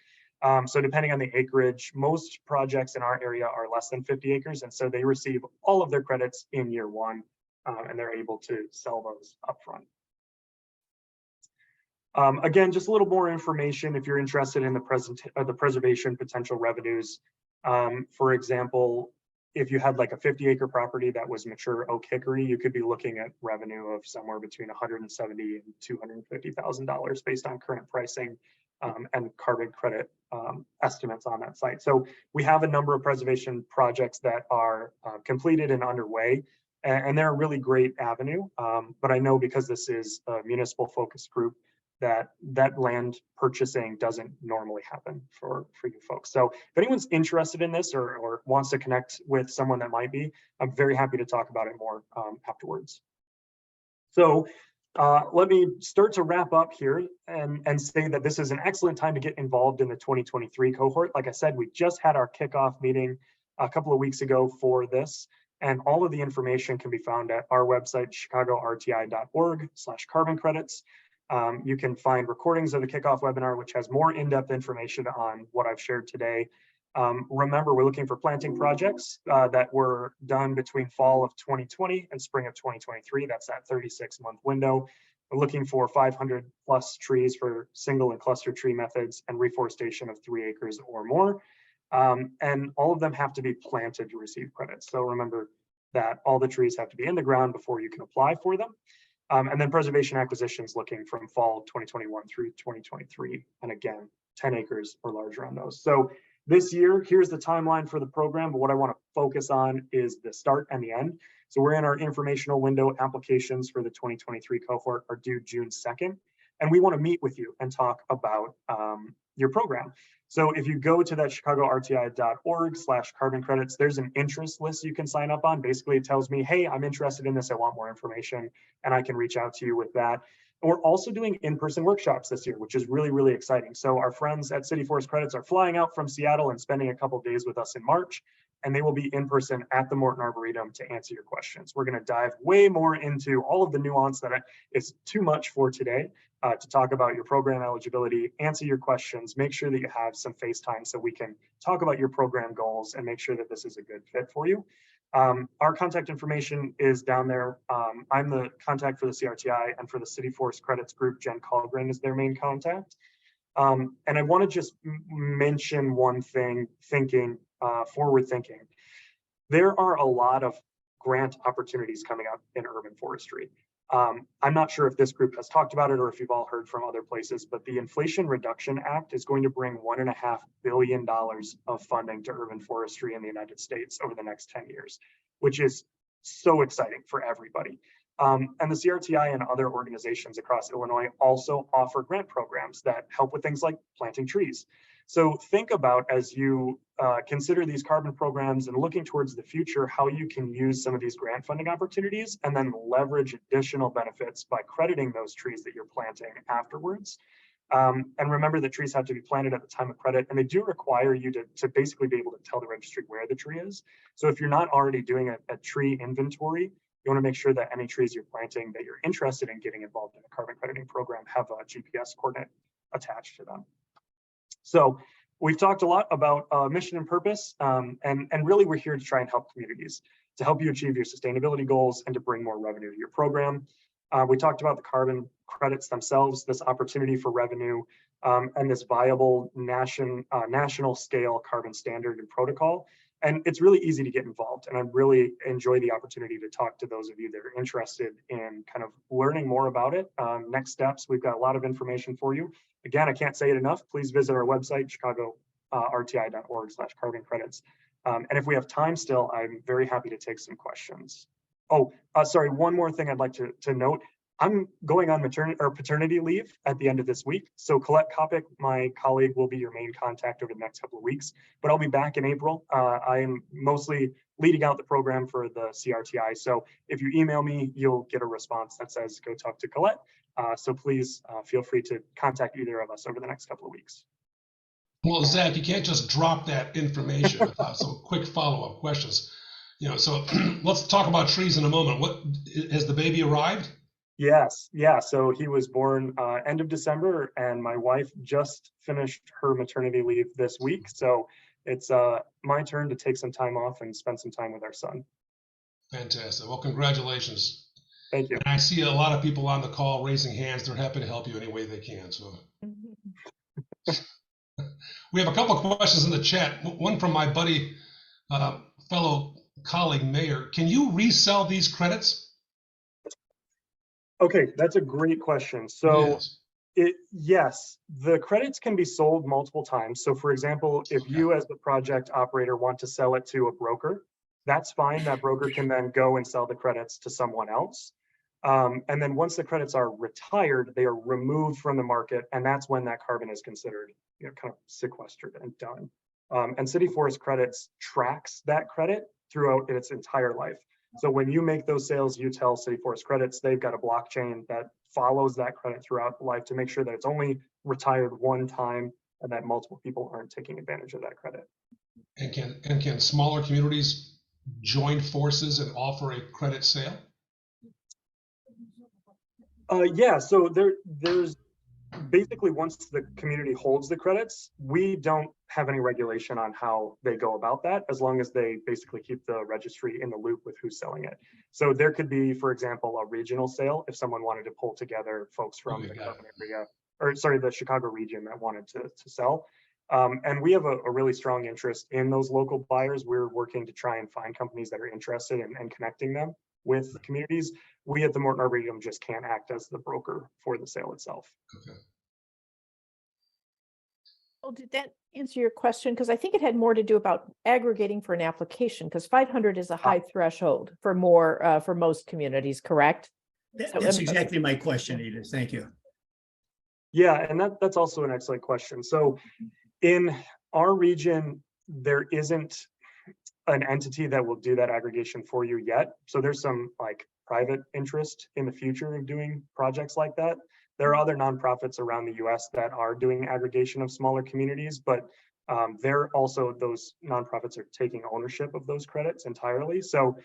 So depending on the acreage, most projects in our area are less than 50 acres. And so they receive all of their credits in year one, and they're able to sell those upfront. Again, just a little more information if you're interested in the preservation potential revenues. For example, if you had like a 50-acre property that was mature oak hickory, you could be looking at revenue of somewhere between $170,000 and $250,000 based on current pricing and carbon credit estimates on that site. So we have a number of preservation projects that are completed and underway, and they're a really great avenue. But I know because this is a municipal focus group, that land purchasing doesn't normally happen for you folks. So if anyone's interested in this or wants to connect with someone that might be, I'm very happy to talk about it more afterwards. So let me start to wrap up here and say that this is an excellent time to get involved in the 2023 cohort. Like I said, we just had our kickoff meeting a couple of weeks ago for this, and all of the information can be found at our website, chicagorti.org/carbon credits. You can find recordings of the kickoff webinar, which has more in-depth information on what I've shared today. Remember, we're looking for planting projects that were done between fall of 2020 and spring of 2023. That's that 36-month window. We're looking for 500 plus trees for single and cluster tree methods and reforestation of 3 acres or more. And all of them have to be planted to receive credits. So remember that all the trees have to be in the ground before you can apply for them. And then preservation acquisitions looking from fall 2021 through 2023. And again, 10 acres or larger on those. So this year, here's the timeline for the program, but what I want to focus on is the start and the end. So we're in our informational window. Applications for the 2023 cohort are due June 2nd. And we want to meet with you and talk about your program. So if you go to that chicagorti.org/carbon credits, there's an interest list you can sign up on. Basically, it tells me, hey, I'm interested in this. I want more information, and I can reach out to you with that. And we're also doing in-person workshops this year, which is really, really exciting. So our friends at City Forest Credits are flying out from Seattle and spending a couple of days with us in March, and they will be in person at the Morton Arboretum to answer your questions. We're going to dive way more into all of the nuance that is too much for today. To talk about your program eligibility, answer your questions, make sure that you have some face time so we can talk about your program goals and make sure that this is a good fit for you. Our contact information is down there. I'm the contact for the CRTI, and for the City Forest Credits group, Jen Colgren is their main contact. And I want to just mention one thing, forward thinking. There are a lot of grant opportunities coming up in urban forestry. I'm not sure if this group has talked about it or if you've all heard from other places, but the Inflation Reduction Act is going to bring $1.5 billion of funding to urban forestry in the United States over the next 10 years, which is so exciting for everybody. And the CRTI and other organizations across Illinois also offer grant programs that help with things like planting trees. So think about, as you consider these carbon programs and looking towards the future, how you can use some of these grant funding opportunities and then leverage additional benefits by crediting those trees that you're planting afterwards. And remember that trees have to be planted at the time of credit, and they do require you to basically be able to tell the registry where the tree is. So if you're not already doing a tree inventory, you want to make sure that any trees you're planting that you're interested in getting involved in a carbon crediting program have a GPS coordinate attached to them. So we've talked a lot about mission and purpose, and really we're here to try and help communities, to help you achieve your sustainability goals and to bring more revenue to your program. We talked about the carbon credits themselves, this opportunity for revenue, and this viable national scale carbon standard and protocol. And it's really easy to get involved. And I really enjoy the opportunity to talk to those of you that are interested in kind of learning more about it. Next steps, we've got a lot of information for you. Again, I can't say it enough. Please visit our website, chicagorti.org/carbon credits. And if we have time still, I'm very happy to take some questions. Oh, sorry, one more thing I'd like to note. I'm going on paternity leave at the end of this week. So Colette Kopic, my colleague, will be your main contact over the next couple of weeks, but I'll be back in April. I am mostly leading out the program for the CRTI. So if you email me, you'll get a response that says, go talk to Colette. So please feel free to contact either of us over the next couple of weeks. Well, Zach, you can't just drop that information without some quick follow-up questions. So let's talk about trees in a moment. What has the baby arrived? Yes, yeah. So he was born end of December, and my wife just finished her maternity leave this week. So it's my turn to take some time off and spend some time with our son. Fantastic. Well, congratulations. Thank you. And I see a lot of people on the call raising hands. They're happy to help you any way they can. So we have a couple of questions in the chat. One from my buddy, fellow colleague Mayor. Can you resell these credits? Okay, that's a great question. So yes, the credits can be sold multiple times. So for example, if you as the project operator want to sell it to a broker, that's fine. That broker can then go and sell the credits to someone else. And then once the credits are retired, they are removed from the market. And that's when that carbon is considered, kind of sequestered and done. And City Forest Credits tracks that credit throughout its entire life. So when you make those sales, you tell City Forest Credits, they've got a blockchain that follows that credit throughout life to make sure that it's only retired one time and that multiple people aren't taking advantage of that credit. And can smaller communities join forces and offer a credit sale? Yeah, so there's basically, once the community holds the credits, we don't have any regulation on how they go about that, as long as they basically keep the registry in the loop with who's selling it. So there could be, for example, a regional sale if someone wanted to pull together folks from the Carbon area, or sorry, the Chicago region that wanted to sell. And we have a really strong interest in those local buyers. We're working to try and find companies that are interested in connecting them with communities. We at the Morton Arboretum just can't act as the broker for the sale itself. Okay. Well, did that answer your question? Because I think it had more to do about aggregating for an application, because 500 is a high threshold for more for most communities, correct? That's exactly my question, Edith. Thank you. Yeah, and that's also an excellent question. So in our region, there isn't an entity that will do that aggregation for you yet. So there's some like private interest in the future of doing projects like that. There are other nonprofits around the US that are doing aggregation of smaller communities, but they're also, those nonprofits are taking ownership of those credits entirely. So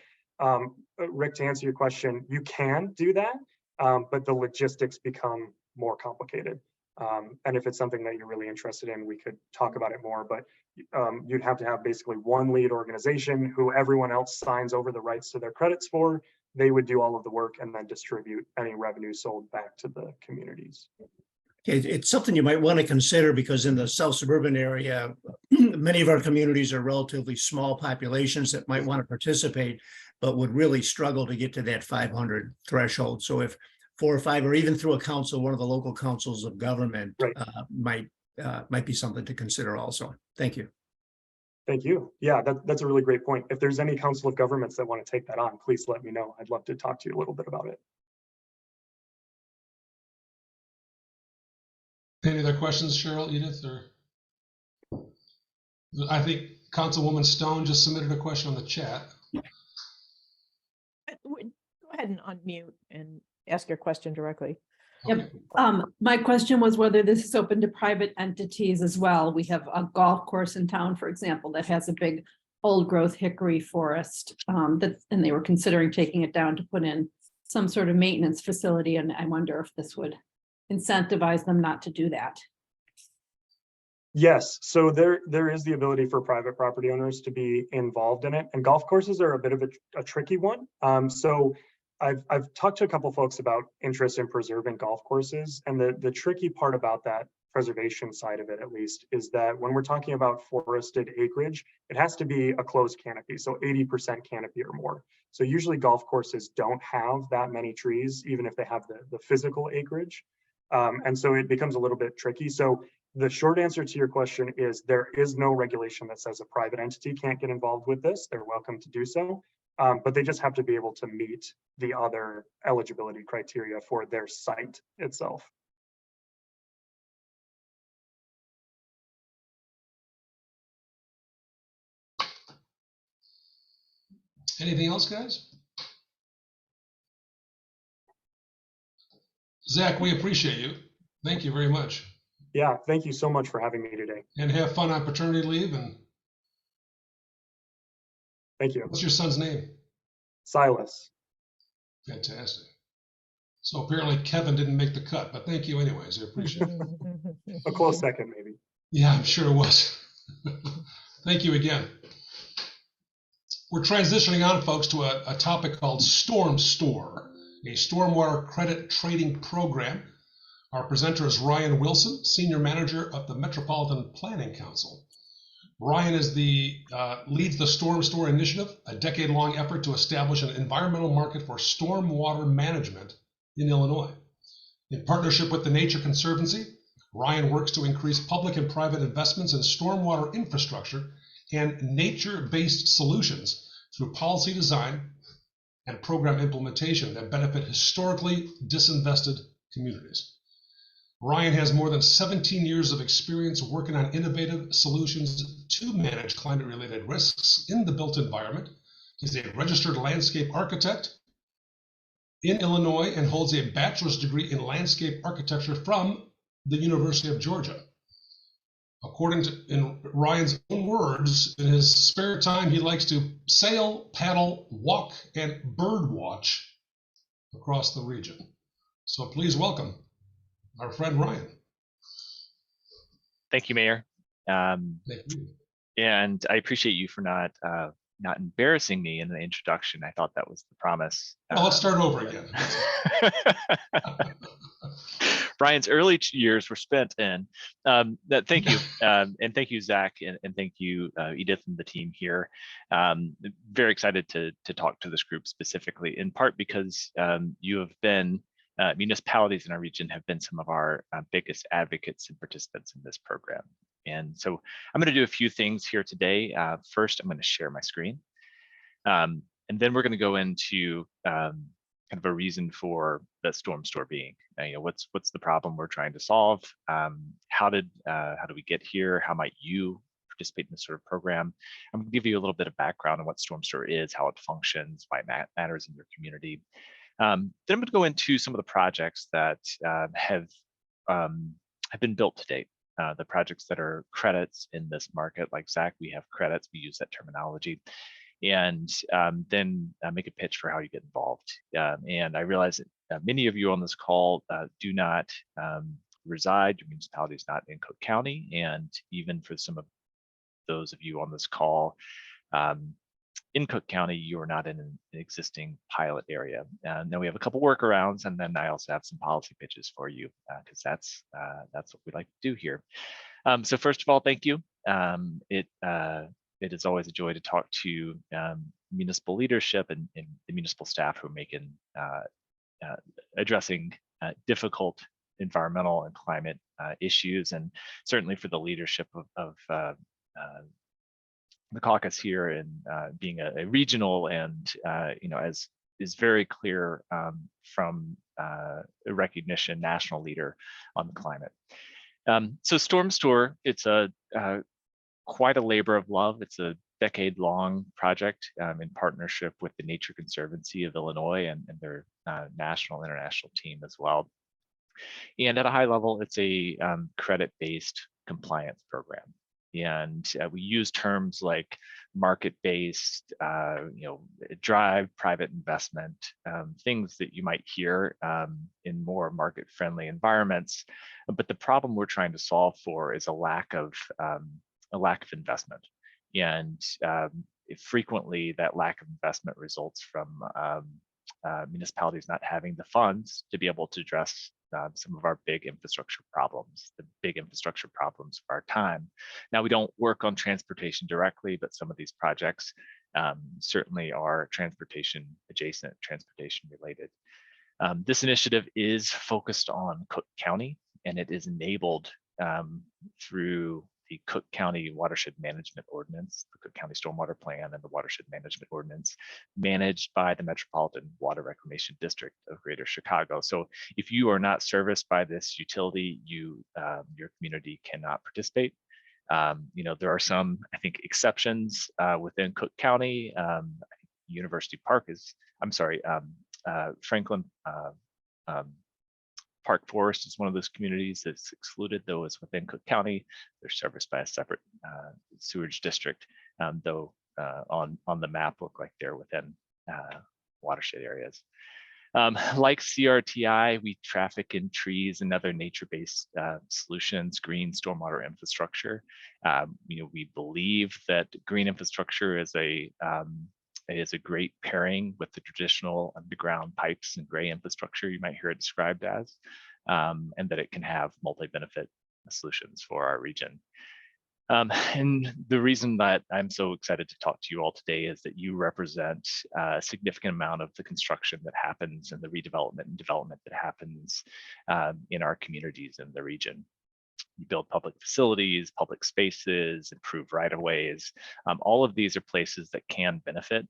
Rick, to answer your question, you can do that, but the logistics become more complicated. And if it's something that you're really interested in, we could talk about it more, but you'd have to have basically one lead organization who everyone else signs over the rights to their credits for. They would do all of the work and then distribute any revenue sold back to the communities. Okay, it's something you might want to consider, because in the South suburban area, many of our communities are relatively small populations that might want to participate, but would really struggle to get to that 500 threshold. So if 4 or 5, or even through a council, one of the local councils of government Right. might be something to consider also. Thank you. Thank you. Yeah, that's a really great point. If there's any council of governments that want to take that on, please let me know. I'd love to talk to you a little bit about it. Any other questions, Cheryl, Edith, or? I think Councilwoman Stone just submitted a question on the chat. Go ahead and unmute and ask your question directly. Okay. Yep. My question was whether this is open to private entities as well. We have a golf course in town, for example, that has a big old growth hickory forest and they were considering taking it down to put in some sort of maintenance facility. And I wonder if this would incentivize them not to do that. Yes, so there is the ability for private property owners to be involved in it, and golf courses are a bit of a tricky one. So I've talked to a couple folks about interest in preserving golf courses, and the tricky part about that preservation side of it, at least, is that when we're talking about forested acreage, it has to be a closed canopy, so 80% canopy or more. So usually golf courses don't have that many trees, even if they have the physical acreage. And so it becomes a little bit tricky. So the short answer to your question is there is no regulation that says a private entity can't get involved with this. They're welcome to do so, but they just have to be able to meet the other eligibility criteria for their site itself. Anything else, guys? Zach, we appreciate you. Thank you very much. Yeah, thank you so much for having me today. And have fun on paternity leave. And thank you. what's your son's name? Silas. Fantastic. So apparently Kevin didn't make the cut, but thank you anyways. I appreciate it. A close second, maybe. Yeah, I'm sure it was. Thank you again. We're transitioning on, folks, to a topic called StormStore, a stormwater credit trading program. Our presenter is Ryan Wilson, Senior Manager of the Metropolitan Planning Council. Ryan is leads the StormStore initiative, a decade-long effort to establish an environmental market for stormwater management in Illinois. In partnership with the Nature Conservancy, Ryan works to increase public and private investments in stormwater infrastructure and nature-based solutions through policy design and program implementation that benefit historically disinvested communities. Ryan has more than 17 years of experience working on innovative solutions to manage climate-related risks in the built environment. He's a registered landscape architect in Illinois and holds a bachelor's degree in landscape architecture from the University of Georgia. According to, in Ryan's own words, in his spare time, he likes to sail, paddle, walk, and bird watch across the region. So please welcome our friend Ryan. Thank you, Mayor. Thank you. And I appreciate you for not embarrassing me in the introduction. I thought that was the promise. Well, let's start over again. Brian's early years were spent in that. Thank you. And thank you, Zach, and thank you, Edith and the team here. Very excited to talk to this group specifically, in part because you have been, municipalities in our region have been some of our biggest advocates and participants in this program. And so I'm going to do a few things here today. First, I'm going to share my screen. And then we're going to go into kind of a reason for the StormStore being. What's the problem we're trying to solve? How do we get here? How might you participate in this sort of program? I'm going to give you a little bit of background on what StormStore is, how it functions, why it matters in your community. Then I'm going to go into some of the projects that have been built to date. The projects that are credits in this market, like Zach, we have credits, we use that terminology, and then make a pitch for how you get involved. And I realize that many of you on this call do not reside, your municipality is not in Cook County, and even for some of those of you on this call in Cook County, you are not in an existing pilot area. And then we have a couple workarounds, and then I also have some policy pitches for you, because that's what we like to do here. So first of all, thank you. It is always a joy to talk to municipal leadership and the municipal staff who are making addressing difficult environmental and climate issues, and certainly for the leadership of the caucus here, and being a regional and as is very clear from a recognition national leader on the climate. So StormStore, it's quite a labor of love. It's a decade-long project in partnership with the Nature Conservancy of Illinois and their national and international team as well. And at a high level, it's a credit-based compliance program. And we use terms like market-based, drive private investment, things that you might hear in more market-friendly environments. But the problem we're trying to solve for is a lack of investment. And frequently that lack of investment results from municipalities not having the funds to be able to address some of our big infrastructure problems, the big infrastructure problems of our time. Now, we don't work on transportation directly, but some of these projects certainly are transportation adjacent, transportation related. This initiative is focused on Cook County, and it is enabled through the Cook County Watershed Management Ordinance, the Cook County Stormwater Plan, and the Watershed Management Ordinance managed by the Metropolitan Water Reclamation District of Greater Chicago. So if you are not serviced by this utility, your community cannot participate. There are some, I think, exceptions within Cook County. University Park is, Franklin Park Forest is one of those communities that's excluded, though it's within Cook County. They're serviced by a separate sewage district, though on the map look like they're within watershed areas. Like CRTI, we traffic in trees and other nature-based solutions, green stormwater infrastructure. We believe that green infrastructure is a great pairing with the traditional underground pipes and gray infrastructure you might hear it described as, and that it can have multi-benefit solutions for our region. And the reason that I'm so excited to talk to you all today is that you represent a significant amount of the construction that happens and the redevelopment and development that happens in our communities in the region. You build public facilities, public spaces, improve right-of-ways. All of these are places that can benefit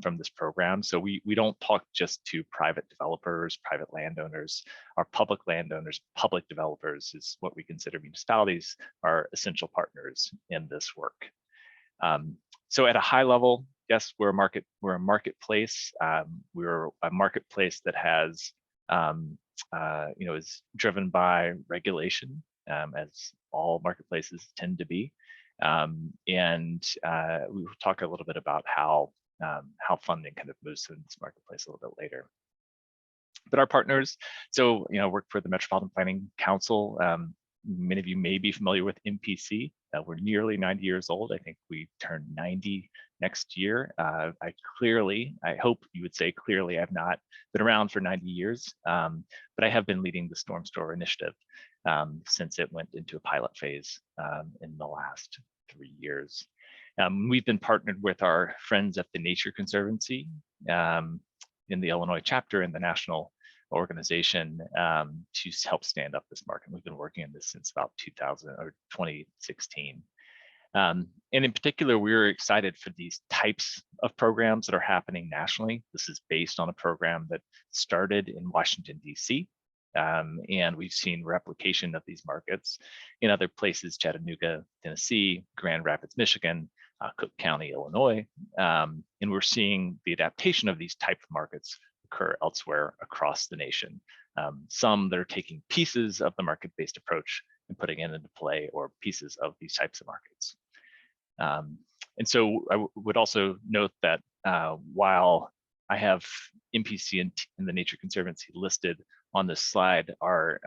from this program. So we don't talk just to private developers, private landowners. Our public landowners, public developers is what we consider municipalities are essential partners in this work. So at a high level, yes, we're a marketplace. We're a marketplace that has, is driven by regulation, as all marketplaces tend to be. And we will talk a little bit about how funding kind of moves through this marketplace a little bit later. But our partners, so work for the Metropolitan Planning Council. Many of you may be familiar with MPC. We're nearly 90 years old. I think we turn 90 next year. I hope you would say clearly, I've not been around for 90 years, but I have been leading the StormStore initiative since it went into a pilot phase in the last 3 years. We've been partnered with our friends at the Nature Conservancy in the Illinois chapter and the national organization to help stand up this market. We've been working on this since about 2016. And in particular, we're excited for these types of programs that are happening nationally. This is based on a program that started in Washington, D.C. And we've seen replication of these markets in other places, Chattanooga, Tennessee, Grand Rapids, Michigan, Cook County, Illinois. And we're seeing the adaptation of these type of markets occur elsewhere across the nation. Some that are taking pieces of the market-based approach and putting it into play, or pieces of these types of markets. And so I would also note that while I have MPC and the Nature Conservancy listed on this slide, our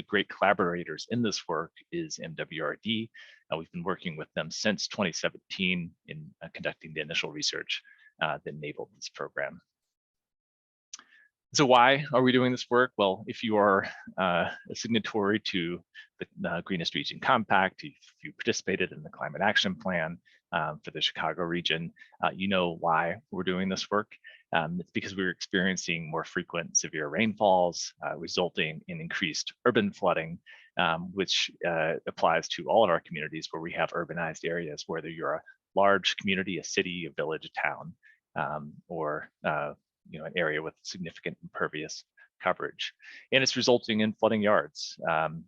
great collaborators in this work is MWRD. We've been working with them since 2017 in conducting the initial research that enabled this program. So why are we doing this work? Well, if you are a signatory to the Greenest Region Compact, if you participated in the Climate Action Plan for the Chicago region, you know why we're doing this work. It's because we're experiencing more frequent severe rainfalls, resulting in increased urban flooding, which applies to all of our communities where we have urbanized areas, whether you're a large community, a city, a village, a town, or an area with significant impervious coverage, and it's resulting in flooding yards.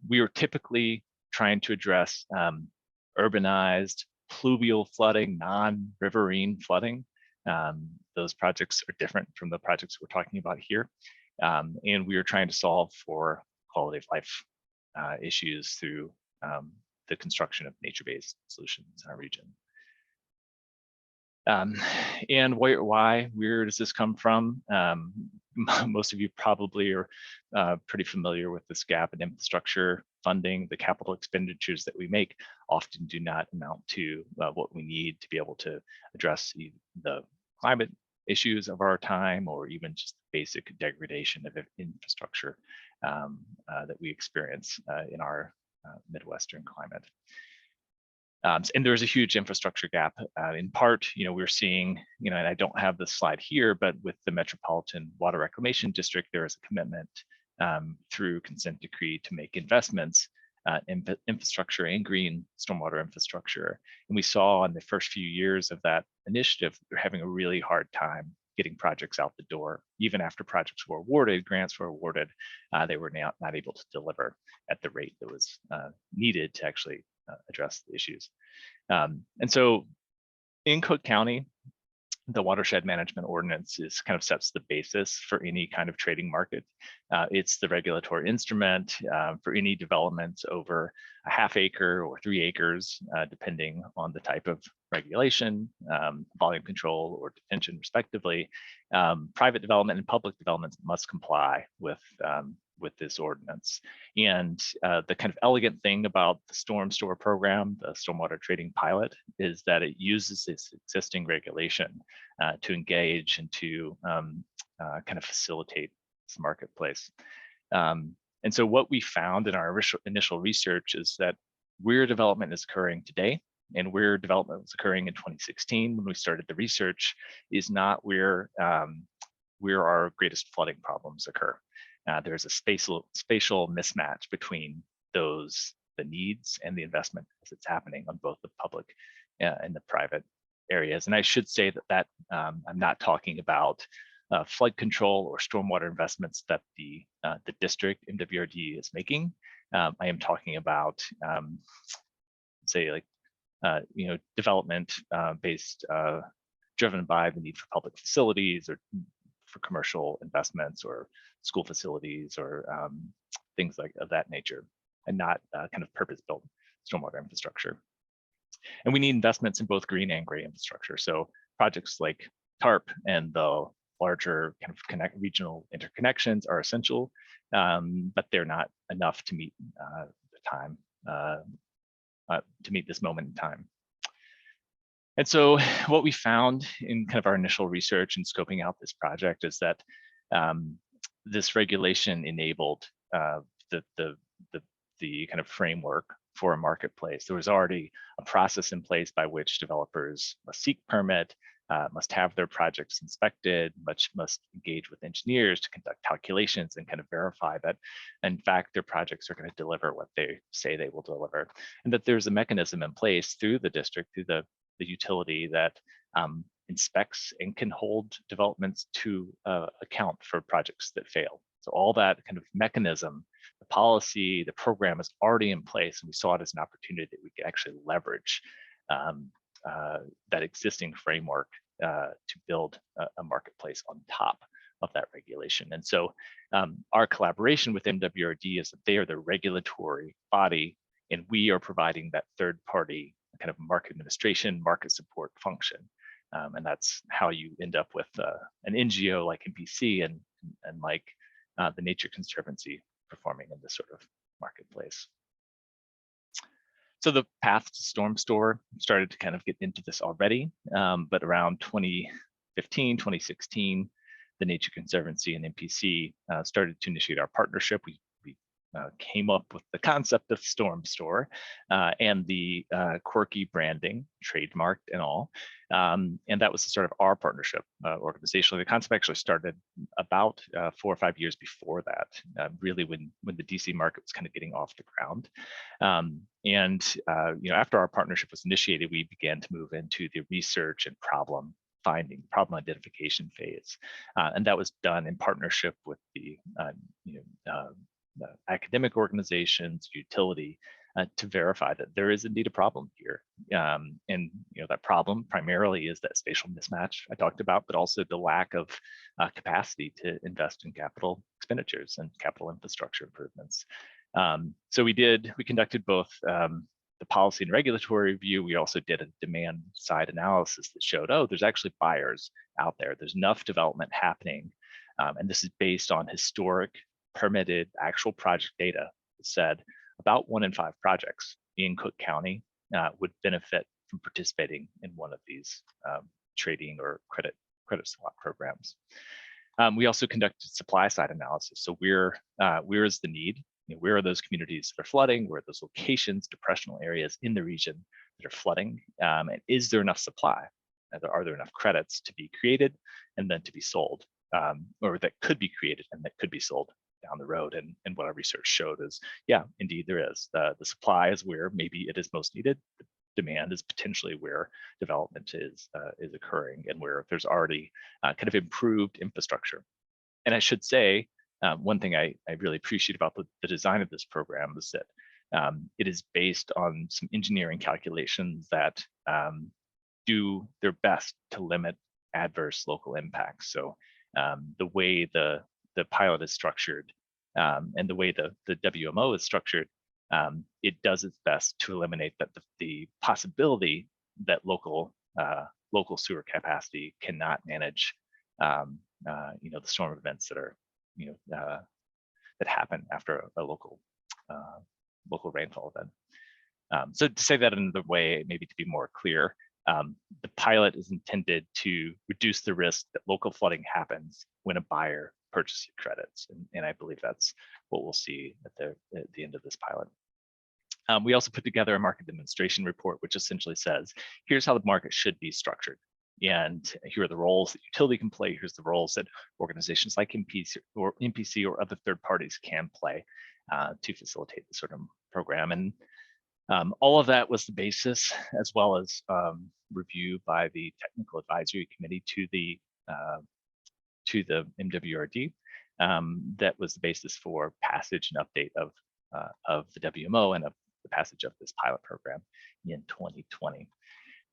We are typically trying to address urbanized pluvial flooding, non-riverine flooding. Those projects are different from the projects we're talking about here, and we are trying to solve for quality of life issues through the construction of nature-based solutions in our region. And where does this come from? Most of you probably are pretty familiar with this gap in infrastructure funding. The capital expenditures that we make often do not amount to what we need to be able to address the climate issues of our time, or even just basic degradation of infrastructure that we experience in our Midwestern climate. And there's a huge infrastructure gap. In part, we're seeing, and I don't have this slide here, but with the Metropolitan Water Reclamation District, there is a commitment through consent decree to make investments in infrastructure and green stormwater infrastructure. And we saw in the first few years of that initiative, they're having a really hard time getting projects out the door. Even after projects were awarded, grants were awarded, they were not able to deliver at the rate that was needed to actually address the issues. And so in Cook County, the watershed management ordinance kind of sets the basis for any kind of trading market. It's the regulatory instrument for any developments over a half acre or 3 acres, depending on the type of regulation, volume control or detention respectively. Private development and public developments must comply with this ordinance. And the kind of elegant thing about the StormStore program, the stormwater trading pilot, is that it uses this existing regulation to engage and to kind of facilitate this marketplace. And so what we found in our initial research is that where development is occurring today and where development was occurring in 2016 when we started the research is not where our greatest flooding problems occur. There's a spatial mismatch between the needs and the investment as it's happening on both the public and the private areas. And I should say that I'm not talking about flood control or stormwater investments that the district MWRD is making. I am talking about, say, like development based, driven by the need for public facilities or for commercial investments or school facilities or things of that nature, and not kind of purpose-built stormwater infrastructure. And we need investments in both green and gray infrastructure. So projects like TARP and the larger kind of regional interconnections are essential, but they're not enough to meet the time, to meet this moment in time. And so what we found in kind of our initial research and scoping out this project is that this regulation enabled the kind of framework for a marketplace. There was already a process in place by which developers must seek permit, must have their projects inspected, must engage with engineers to conduct calculations and kind of verify that, in fact, their projects are going to deliver what they say they will deliver, and that there's a mechanism in place through the district, through the utility that inspects and can hold developments to account for projects that fail. So all that kind of mechanism, the policy, the program is already in place, and we saw it as an opportunity that we could actually leverage that existing framework to build a marketplace on top of that regulation. And so our collaboration with MWRD is that they are the regulatory body, and we are providing that third party kind of market administration, market support function. And that's how you end up with an NGO like NPC and like the Nature Conservancy performing in this sort of marketplace. So the path to StormStore started to kind of get into this already, but around 2015, 2016, the Nature Conservancy and NPC started to initiate our partnership. We came up with the concept of StormStore and the quirky branding, trademarked and all. And that was sort of our partnership organizationally. The concept actually started about 4 or 5 years before that, really when the DC market was kind of getting off the ground. After our partnership was initiated, we began to move into the research and problem identification phase. And that was done in partnership with the academic organizations, utility, to verify that there is indeed a problem here. And that problem primarily is that spatial mismatch I talked about, but also the lack of capacity to invest in capital expenditures and capital infrastructure improvements. So we conducted both the policy and regulatory review. We also did a demand side analysis that showed, there's actually buyers out there. There's enough development happening. And this is based on historic permitted actual project data that said about 1 in 5 projects in Cook County would benefit from participating in one of these trading or credit swap programs. We also conducted supply side analysis. So where is the need? Where are those communities that are flooding? Where are those locations, depressional areas in the region that are flooding? And is there enough supply? Are there enough credits to be created and then to be sold, or that could be created and that could be sold down the road? And what our research showed is, yeah, indeed there is. The supply is where maybe it is most needed. The demand is potentially where development is occurring and where there's already kind of improved infrastructure. And I should say, one thing I really appreciate about the design of this program is that it is based on some engineering calculations that do their best to limit adverse local impacts. So the way the pilot is structured and the way the WMO is structured, it does its best to eliminate the possibility that local sewer capacity cannot manage the storm events that are that happen after a local rainfall event. So to say that another way, maybe to be more clear, the pilot is intended to reduce the risk that local flooding happens when a buyer purchases credits, and I believe that's what we'll see at the end of this pilot. We also put together a market demonstration report, which essentially says, here's how the market should be structured. And here are the roles that utility can play. Here's the roles that organizations like NPC or other third parties can play to facilitate this sort of program. And all of that was the basis, as well as review by the technical advisory committee to the MWRD. That was the basis for passage and update of the WMO and of the passage of this pilot program in 2020.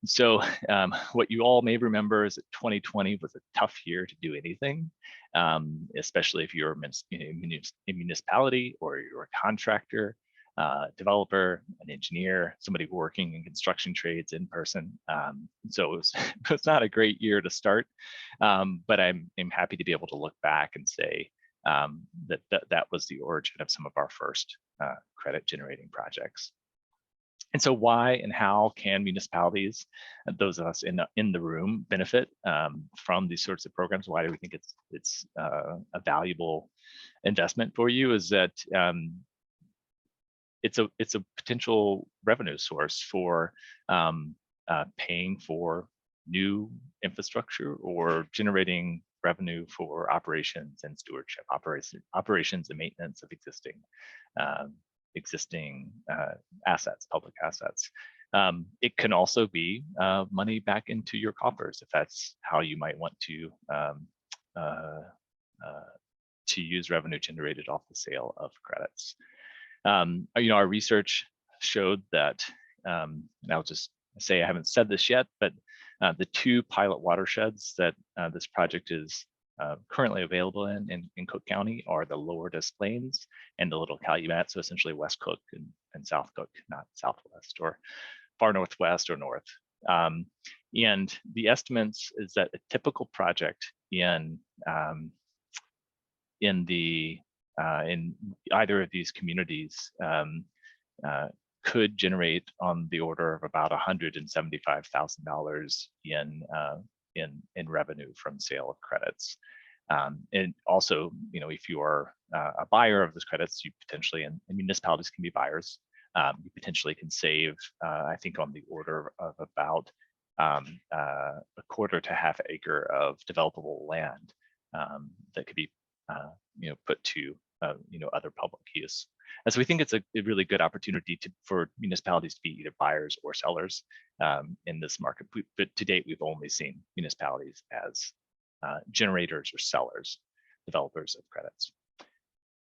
So what you all may remember is that 2020 was a tough year to do anything, especially if you're a municipality or you're a contractor, developer, an engineer, somebody working in construction trades in person. So it was not a great year to start, but I'm happy to be able to look back and say that was the origin of some of our first credit generating projects. And so why and how can municipalities, those of us in the room, benefit from these sorts of programs? Why do we think it's a valuable investment for you? Is that it's a potential revenue source for paying for new infrastructure or generating revenue for operations and stewardship, operations and maintenance of existing assets, public assets. It can also be money back into your coffers if that's how you might want to use revenue generated off the sale of credits. Our research showed that, and I'll just say I haven't said this yet, but the 2 pilot watersheds that this project is currently available in Cook County are the Lower Des Plaines and the Little Calumet, so essentially West Cook and South Cook, not Southwest or far Northwest or North. And the estimates is that a typical project in either of these communities could generate on the order of about $175,000 in revenue from sale of credits. And also, if you are a buyer of those credits, you potentially, and municipalities can be buyers, you potentially can save, I think, on the order of about a quarter to half acre of developable land that could be, put to, other public use. And so we think it's a really good opportunity for municipalities to be either buyers or sellers in this market. But to date, we've only seen municipalities as generators or sellers, developers of credits.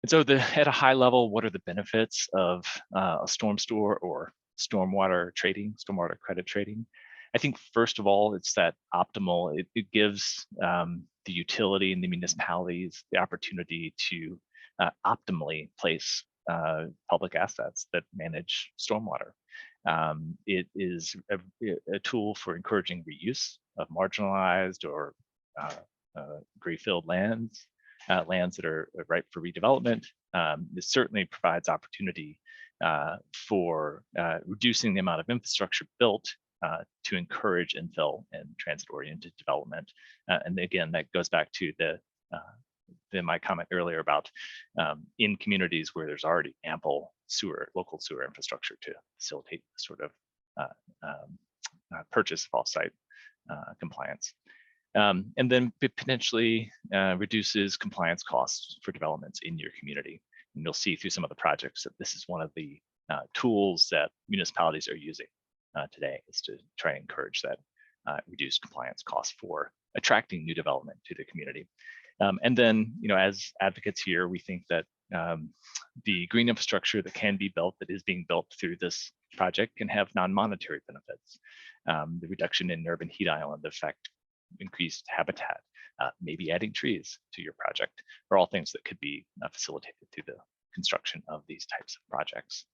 And so at a high level, what are the benefits of a StormStore or stormwater trading, stormwater credit trading? I think first of all, it's that optimal, it gives the utility and the municipalities the opportunity to optimally place public assets that manage stormwater. It is a tool for encouraging reuse of marginalized or greenfield lands, lands that are ripe for redevelopment. This certainly provides opportunity for reducing the amount of infrastructure built to encourage infill and transit-oriented development. And again, that goes back to my comment earlier about in communities where there's already ample local sewer infrastructure to facilitate sort of purchase of off-site compliance. And then potentially reduces compliance costs for developments in your community. And you'll see through some of the projects that this is one of the tools that municipalities are using today, is to try and encourage that reduced compliance costs for attracting new development to the community. And then, as advocates here, we think that the green infrastructure that can be built, that is being built through this project, can have non-monetary benefits. The reduction in urban heat island effect, increased habitat, maybe adding trees to your project, are all things that could be facilitated through the construction of these types of projects.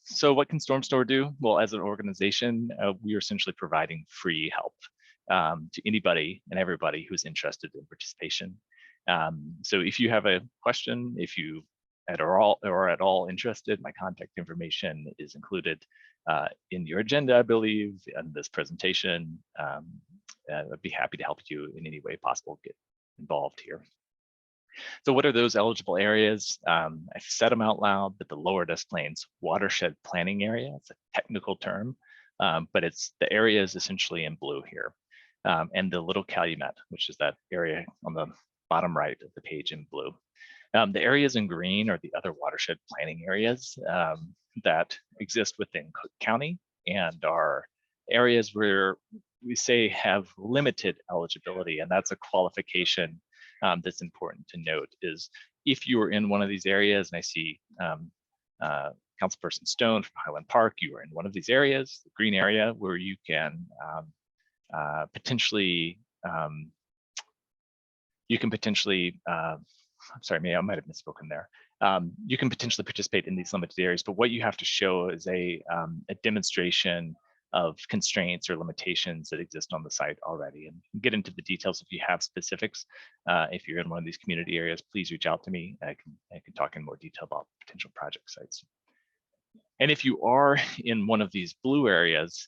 So what can StormStore do? Well, as an organization, we are essentially providing free help to anybody and everybody who's interested in participation. So if you have a question, if you are at all interested, my contact information is included in your agenda, I believe, in this presentation. I'd be happy to help you in any way possible get involved here. So what are those eligible areas? I've said them out loud, but the Lower Des Plaines Watershed Planning Area, it's a technical term, but it's the area is essentially in blue here. And the Little Calumet, which is that area on the bottom right of the page in blue. The areas in green are the other watershed planning areas that exist within Cook County and are areas where we say have limited eligibility, and that's a qualification that's important to note. Is if you are in one of these areas, and I see Councilperson Stone from Highland Park, you are in one of these areas, the green area, where you can potentially, I'm sorry, I might have misspoken there. You can potentially participate in these limited areas, but what you have to show is a demonstration of constraints or limitations that exist on the site already. And get into the details if you have specifics. If you're in one of these community areas, please reach out to me. I can talk in more detail about potential project sites. And if you are in one of these blue areas,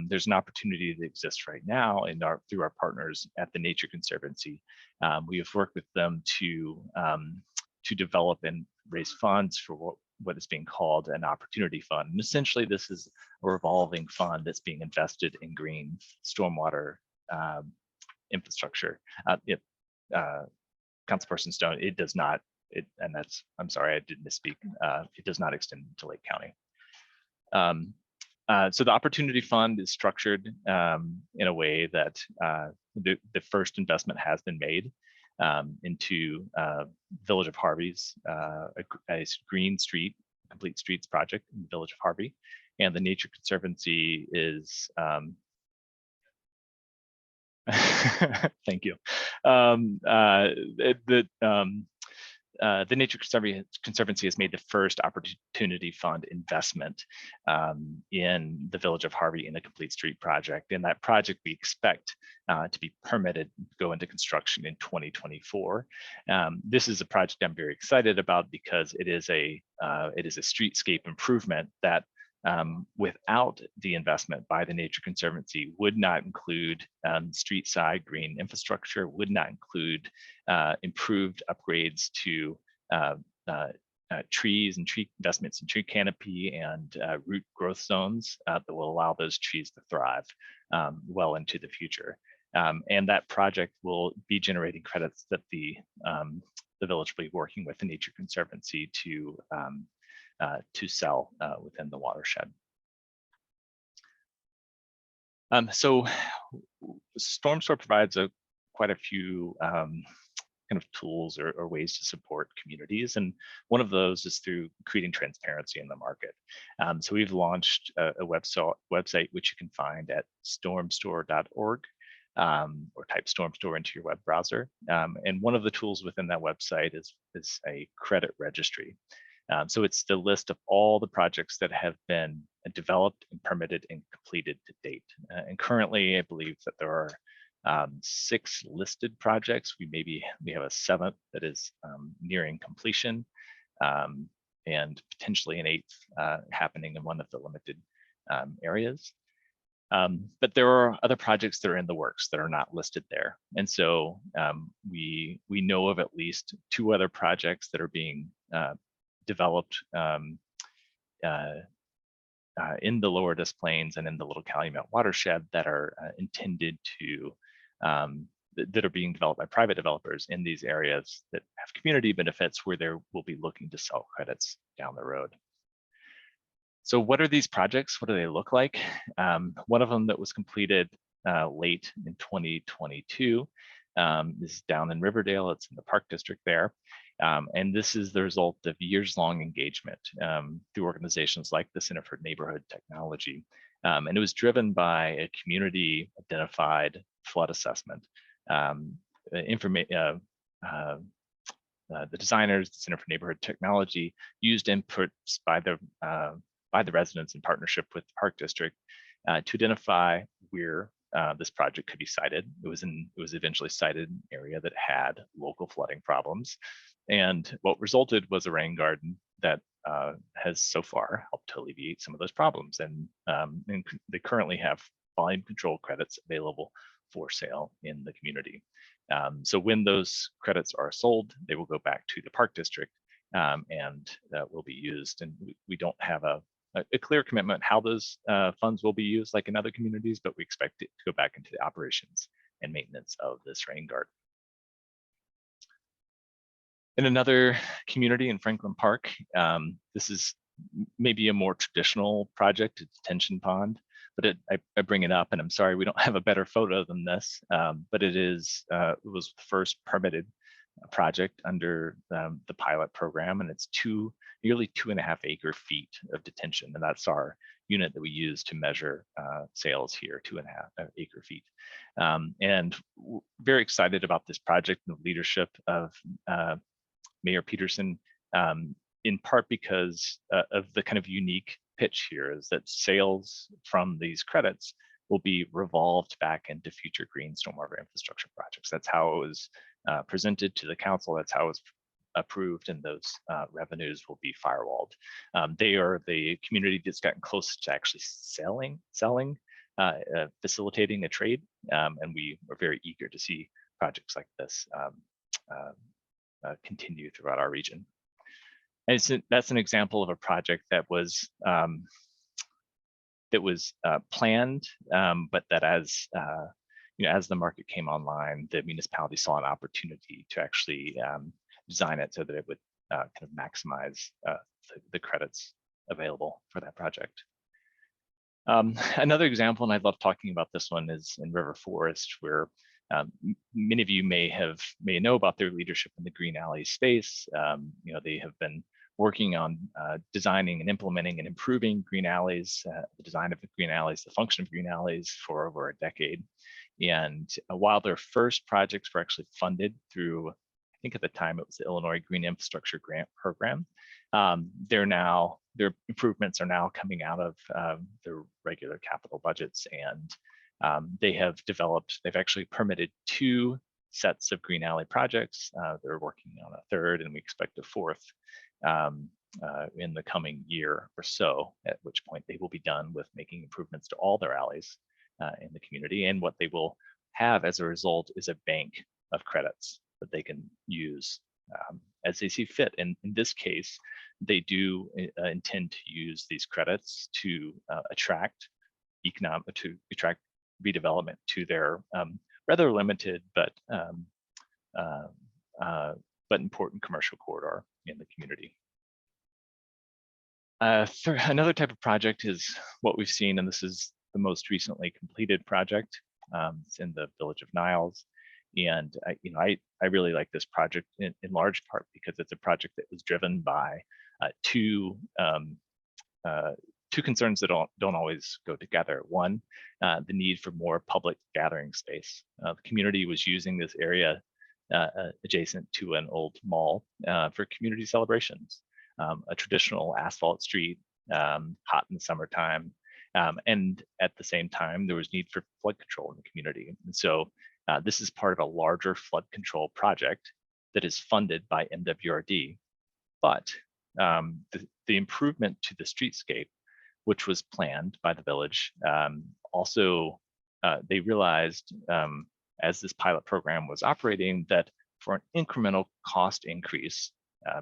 there's an opportunity that exists right now through our partners at the Nature Conservancy. We have worked with them to develop and raise funds for what is being called an opportunity fund. And essentially, this is a revolving fund that's being invested in green stormwater infrastructure. Councilperson Stone, it does not, and that's, I'm sorry, I did misspeak. It does not extend to Lake County. So the opportunity fund is structured in a way that the first investment has been made into Village of Harvey's a green street, complete streets project in the Village of Harvey, and the Nature Conservancy is thank you. The Nature Conservancy has made the first opportunity fund investment in the Village of Harvey in the Complete Street project. And that project we expect to be permitted to go into construction in 2024. This is a project I'm very excited about because it is a streetscape improvement that without the investment by the Nature Conservancy would not include street side green infrastructure, would not include improved upgrades to trees and tree investments in tree canopy and root growth zones that will allow those trees to thrive well into the future. And that project will be generating credits that the village will be working with the Nature Conservancy to sell within the watershed. So StormStore provides quite a few kind of tools or ways to support communities. And one of those is through creating transparency in the market. So we've launched a website which you can find at stormstore.org. Or type StormStore into your web browser. And one of the tools within that website is a credit registry. So it's the list of all the projects that have been developed and permitted and completed to date. And currently, I believe that there are 6 listed projects. We have a 7th that is nearing completion, and potentially an 8th happening in one of the limited areas. But there are other projects that are in the works that are not listed there. And so we know of at least 2 other projects that are being developed in the Lower Des Plaines and in the Little Calumet watershed that are intended to, that are being developed by private developers in these areas that have community benefits where they will be looking to sell credits down the road. So what are these projects? What do they look like? One of them that was completed late in 2022 is down in Riverdale. It's in the Park District there. And this is the result of years-long engagement through organizations like the Center for Neighborhood Technology. And it was driven by a community-identified flood assessment. The designers, the Center for Neighborhood Technology, used inputs by the residents in partnership with the Park District to identify where this project could be sited. It was eventually sited in an area that had local flooding problems. And what resulted was a rain garden that has so far helped to alleviate some of those problems. And they currently have volume control credits available for sale in the community. So when those credits are sold, they will go back to the Park District and that will be used. And we don't have a clear commitment how those funds will be used like in other communities, but we expect it to go back into the operations and maintenance of this rain garden. In another community in Franklin Park, this is maybe a more traditional project, a detention pond, but I bring it up and I'm sorry we don't have a better photo than this, but it was the first permitted project under the pilot program, and it's nearly 2.5 acre feet of detention, and that's our unit that we use to measure sales here, 2.5 acre feet. And we're very excited about this project and the leadership of Mayor Peterson, in part because of the kind of unique pitch here is that sales from these credits will be revolved back into future green stormwater infrastructure projects. That's how it was presented to the council. That's how it was approved, and those revenues will be firewalled. They are the community that's gotten close to actually selling, facilitating a trade, and we are very eager to see projects like this continue throughout our region. And that's an example of a project that was planned, but that as the market came online, the municipality saw an opportunity to actually design it so that it would kind of maximize the credits available for that project. Another example, and I love talking about this one, is in River Forest, where many of you may know about their leadership in the green alley space. They have been working on designing and implementing and improving green alleys, the design of the green alleys, the function of green alleys for over a decade. And while their first projects were actually funded through, I think at the time it was the Illinois Green Infrastructure Grant Program, their improvements are now coming out of their regular capital budgets, and they've actually permitted 2 sets of green alley projects. They're working on a 3rd, and we expect a 4th in the coming year or so, at which point they will be done with making improvements to all their alleys in the community. And what they will have as a result is a bank of credits that they can use as they see fit. And in this case, they do intend to use these credits to attract redevelopment to their rather limited but important commercial corridor in the community. Another type of project is what we've seen, and this is the most recently completed project. It's in the village of Niles, and I really like this project in large part because it's a project that was driven by two concerns that don't always go together. One, the need for more public gathering space. The community was using this area adjacent to an old mall for community celebrations. A traditional asphalt street, hot in the summertime, and at the same time there was need for flood control in the community. And so this is part of a larger flood control project that is funded by MWRD, but the improvement to the streetscape, which was planned by the village, also they realized as this pilot program was operating that for an incremental cost increase,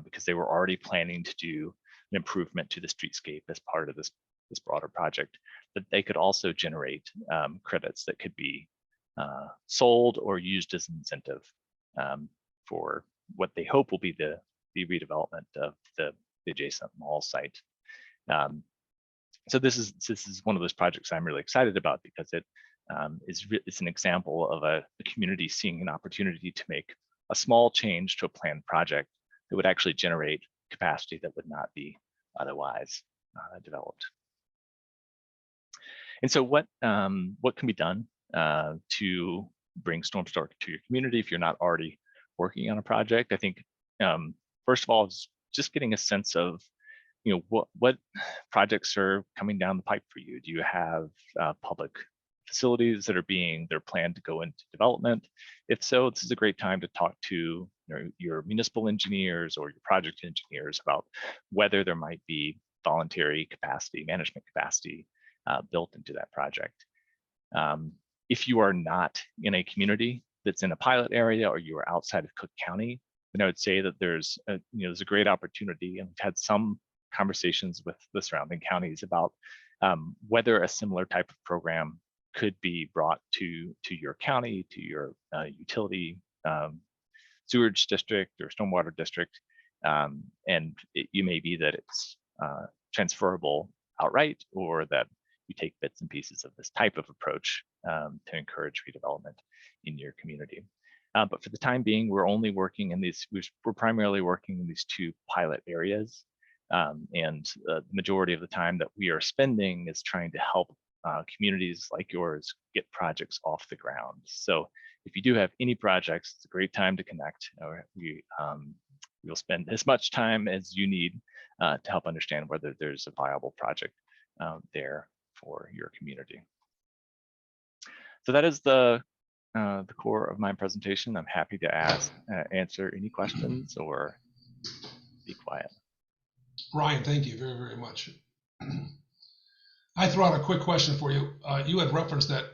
because they were already planning to do an improvement to the streetscape as part of this broader project, that they could also generate credits that could be sold or used as an incentive for what they hope will be the redevelopment of the adjacent mall site. So this is one of those projects I'm really excited about because it's an example of a community seeing an opportunity to make a small change to a planned project that would actually generate capacity that would not be otherwise developed. And so what can be done to bring StormStore to your community if you're not already working on a project? I think first of all, it's just getting a sense of what projects are coming down the pipe for you. Do you have public facilities that are planned to go into development? If so, this is a great time to talk to your municipal engineers or your project engineers about whether there might be voluntary capacity, management capacity built into that project. If you are not in a community that's in a pilot area or you are outside of Cook County, then I would say that there's a great opportunity, and we've had some conversations with the surrounding counties about whether a similar type of program could be brought to your county, to your utility, sewage district or stormwater district, and you may be that it's transferable outright, or that you take bits and pieces of this type of approach to encourage redevelopment in your community. But for the time being, we're only working in these. We're primarily working in these two pilot areas, and the majority of the time that we are spending is trying to help communities like yours get projects off the ground. So if you do have any projects, it's a great time to connect. We'll spend as much time as you need to help understand whether there's a viable project there for your community. So that is the core of my presentation. I'm happy to answer any questions or be quiet. Ryan, thank you very, very much. I throw out a quick question for you. You had referenced that,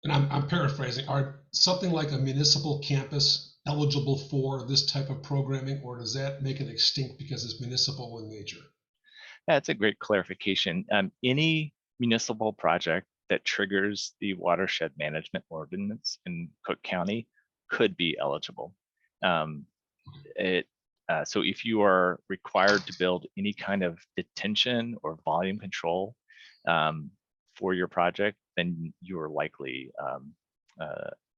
and I'm paraphrasing, are something like a municipal campus eligible for this type of programming, or does that make it extinct because it's municipal in nature? That's a great clarification. Any municipal project that triggers the watershed management ordinance in Cook County could be eligible. So if you are required to build any kind of detention or volume control for your project, then you're likely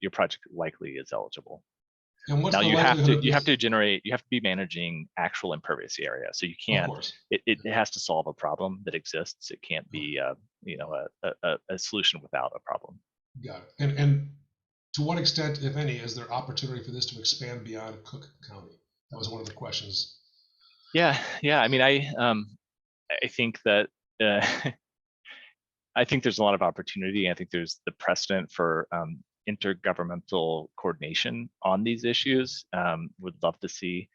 your project likely is eligible. And what's now the you have likelihood to you have to be managing actual impervious area. So you can't. It has to solve a problem that exists. It can't be a solution without a problem. Got it. And to what extent, if any, is there opportunity for this to expand beyond Cook County? That was one of the questions. Yeah. I mean, I think that I think there's a lot of opportunity. I think there's the precedent for intergovernmental coordination on these issues. Would love to see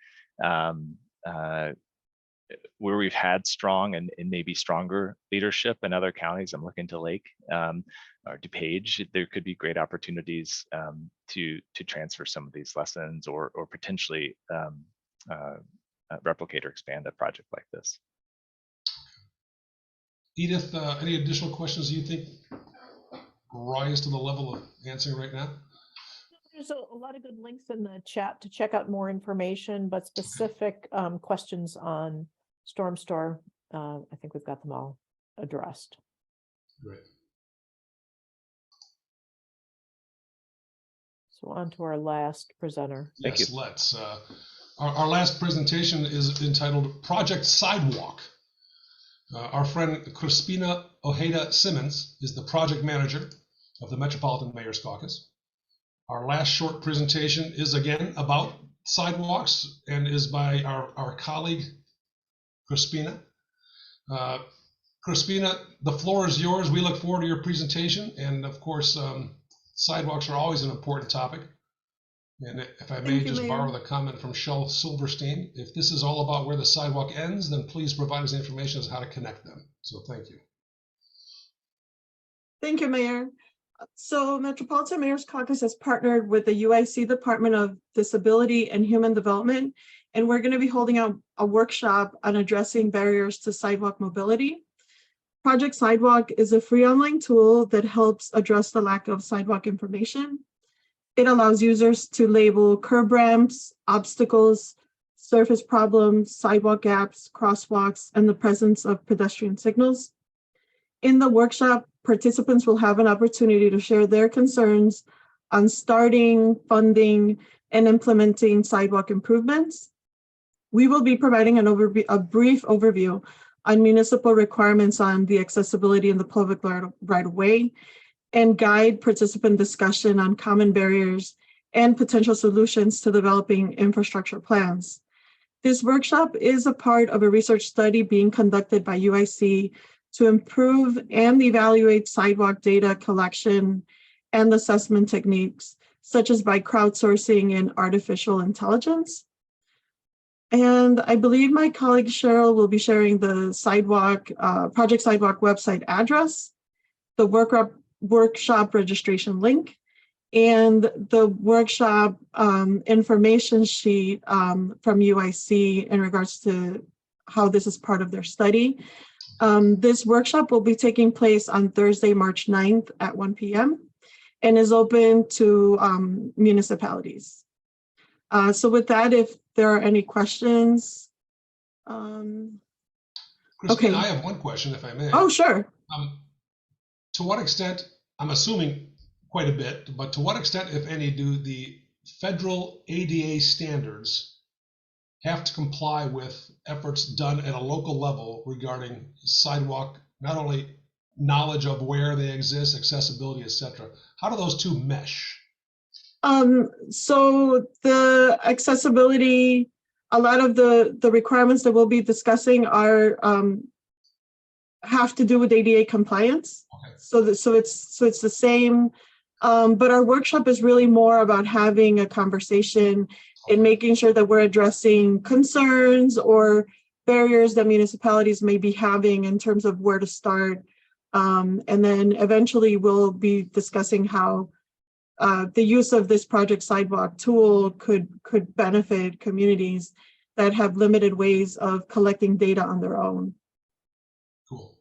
where we've had strong and maybe stronger leadership in other counties. I'm looking to Lake or DuPage. There could be great opportunities to transfer some of these lessons or potentially replicate or expand a project like this. Edith, any additional questions you think rise to the level of answering right now? There's a lot of good links in the chat to check out more information, but specific questions on StormStore, I think we've got them all addressed. Great. So on to our last presenter. Thank Yes, you. let's. Our last presentation is entitled Project Sidewalk. Our friend Crispina Ojeda Simmons is the project manager of the Metropolitan Mayor's Caucus. Our last short presentation is again about sidewalks and is by our colleague, Crispina. Crispina, the floor is yours. We look forward to your presentation. And of course, sidewalks are always an important topic. And if I may just borrow the comment from Shel Silverstein, if this is all about where the sidewalk ends, then please provide us information as to how to connect them. So thank you. Thank you, Mayor. So Metropolitan Mayor's Caucus has partnered with the UIC Department of Disability and Human Development, and we're going to be holding out a workshop on addressing barriers to sidewalk mobility. Project Sidewalk is a free online tool that helps address the lack of sidewalk information. It allows users to label curb ramps, obstacles, surface problems, sidewalk gaps, crosswalks, and the presence of pedestrian signals. In the workshop, participants will have an opportunity to share their concerns on starting, funding, and implementing sidewalk improvements. We will be providing a brief overview on municipal requirements on the accessibility in the public right-of-way and guide participant discussion on common barriers and potential solutions to developing infrastructure plans. This workshop is a part of a research study being conducted by UIC to improve and evaluate sidewalk data collection and assessment techniques, such as by crowdsourcing and artificial intelligence. And I believe my colleague Cheryl will be sharing the sidewalk, Project Sidewalk website address, the workshop registration link, and the workshop information sheet from UIC in regards to how this is part of their study. This workshop will be taking place on Thursday, March 9th at 1 p.m. and is open to municipalities. So with that, if there are any questions. Christine, Okay. I have one question, if I may. Oh, sure. To what extent, I'm assuming quite a bit, but to what extent, if any, do the federal ADA standards have to comply with efforts done at a local level regarding sidewalk, not only knowledge of where they exist, accessibility, etc.? How do those two mesh? So the accessibility, a lot of the requirements that we'll be discussing are have to do with ADA compliance. Okay. So it's the same, but our workshop is really more about having a conversation and making sure that we're addressing concerns or barriers that municipalities may be having in terms of where to start. And then eventually we'll be discussing how the use of this Project Sidewalk tool could benefit communities that have limited ways of collecting data on their own. Cool.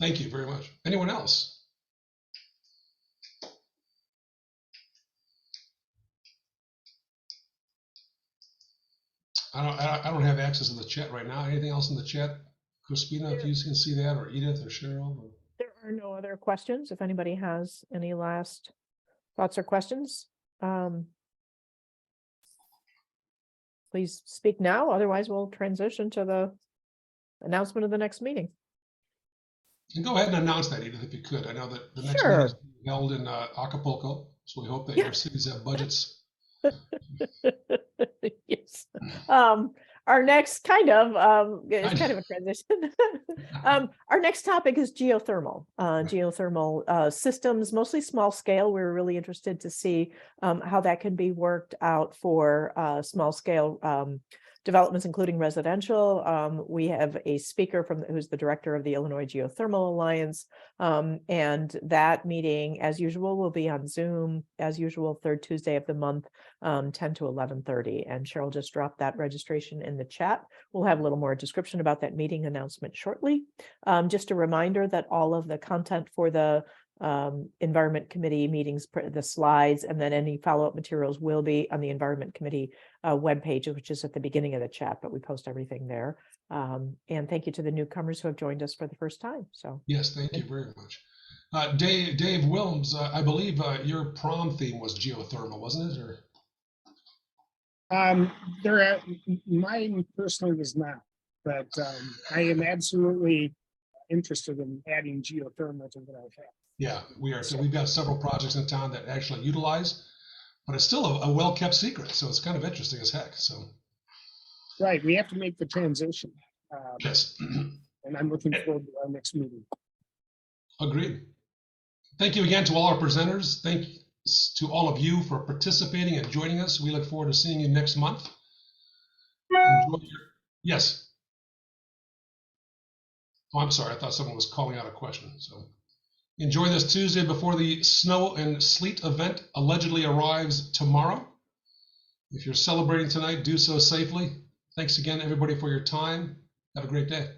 Thank you very much. Anyone else? I don't have access to the chat right now. Anything else in the chat? Crispina, if you can see that, or Edith or Cheryl? Or... There are no other questions. If anybody has any last thoughts or questions, please speak now. Otherwise, we'll transition to the announcement of the next meeting. And go ahead and announce that, Edith, if you could. I know that the next Sure. meeting is held in Acapulco, so we hope that your cities have budgets. Yes. Our next it's kind of a transition. Our next topic is geothermal. Geothermal systems, mostly small scale. We're really interested to see how that can be worked out for small scale developments, including residential. We have a speaker who's the director of the Illinois Geothermal Alliance. And that meeting, as usual, will be on Zoom, as usual, third Tuesday of the month, 10 to 11:30. And Cheryl just dropped that registration in the chat. We'll have a little more description about that meeting announcement shortly. Just a reminder that all of the content for the Environment Committee meetings, the slides, and then any follow-up materials will be on the Environment Committee webpage, which is at the beginning of the chat, but we post everything there. And thank you to the newcomers who have joined us for the first time. So yes, thank you very much. Dave Wilms, I believe your prom theme was geothermal, wasn't it? Or Mine personally was not, but I am absolutely interested in adding geothermal to what I have. Yeah, we are. So we've got several projects in town that actually utilize, but it's still a well-kept secret. So it's kind of interesting as heck. So. Right, we have to make the transition. Yes. And I'm looking forward to our next meeting. Agreed. Thank you again to all our presenters. Thanks to all of you for participating and joining us. We look forward to seeing you next month. Yes. Oh, I'm sorry. I thought someone was calling out a question. So enjoy this Tuesday before the snow and sleet event allegedly arrives tomorrow. If you're celebrating tonight, do so safely. Thanks again, everybody, for your time. Have a great day.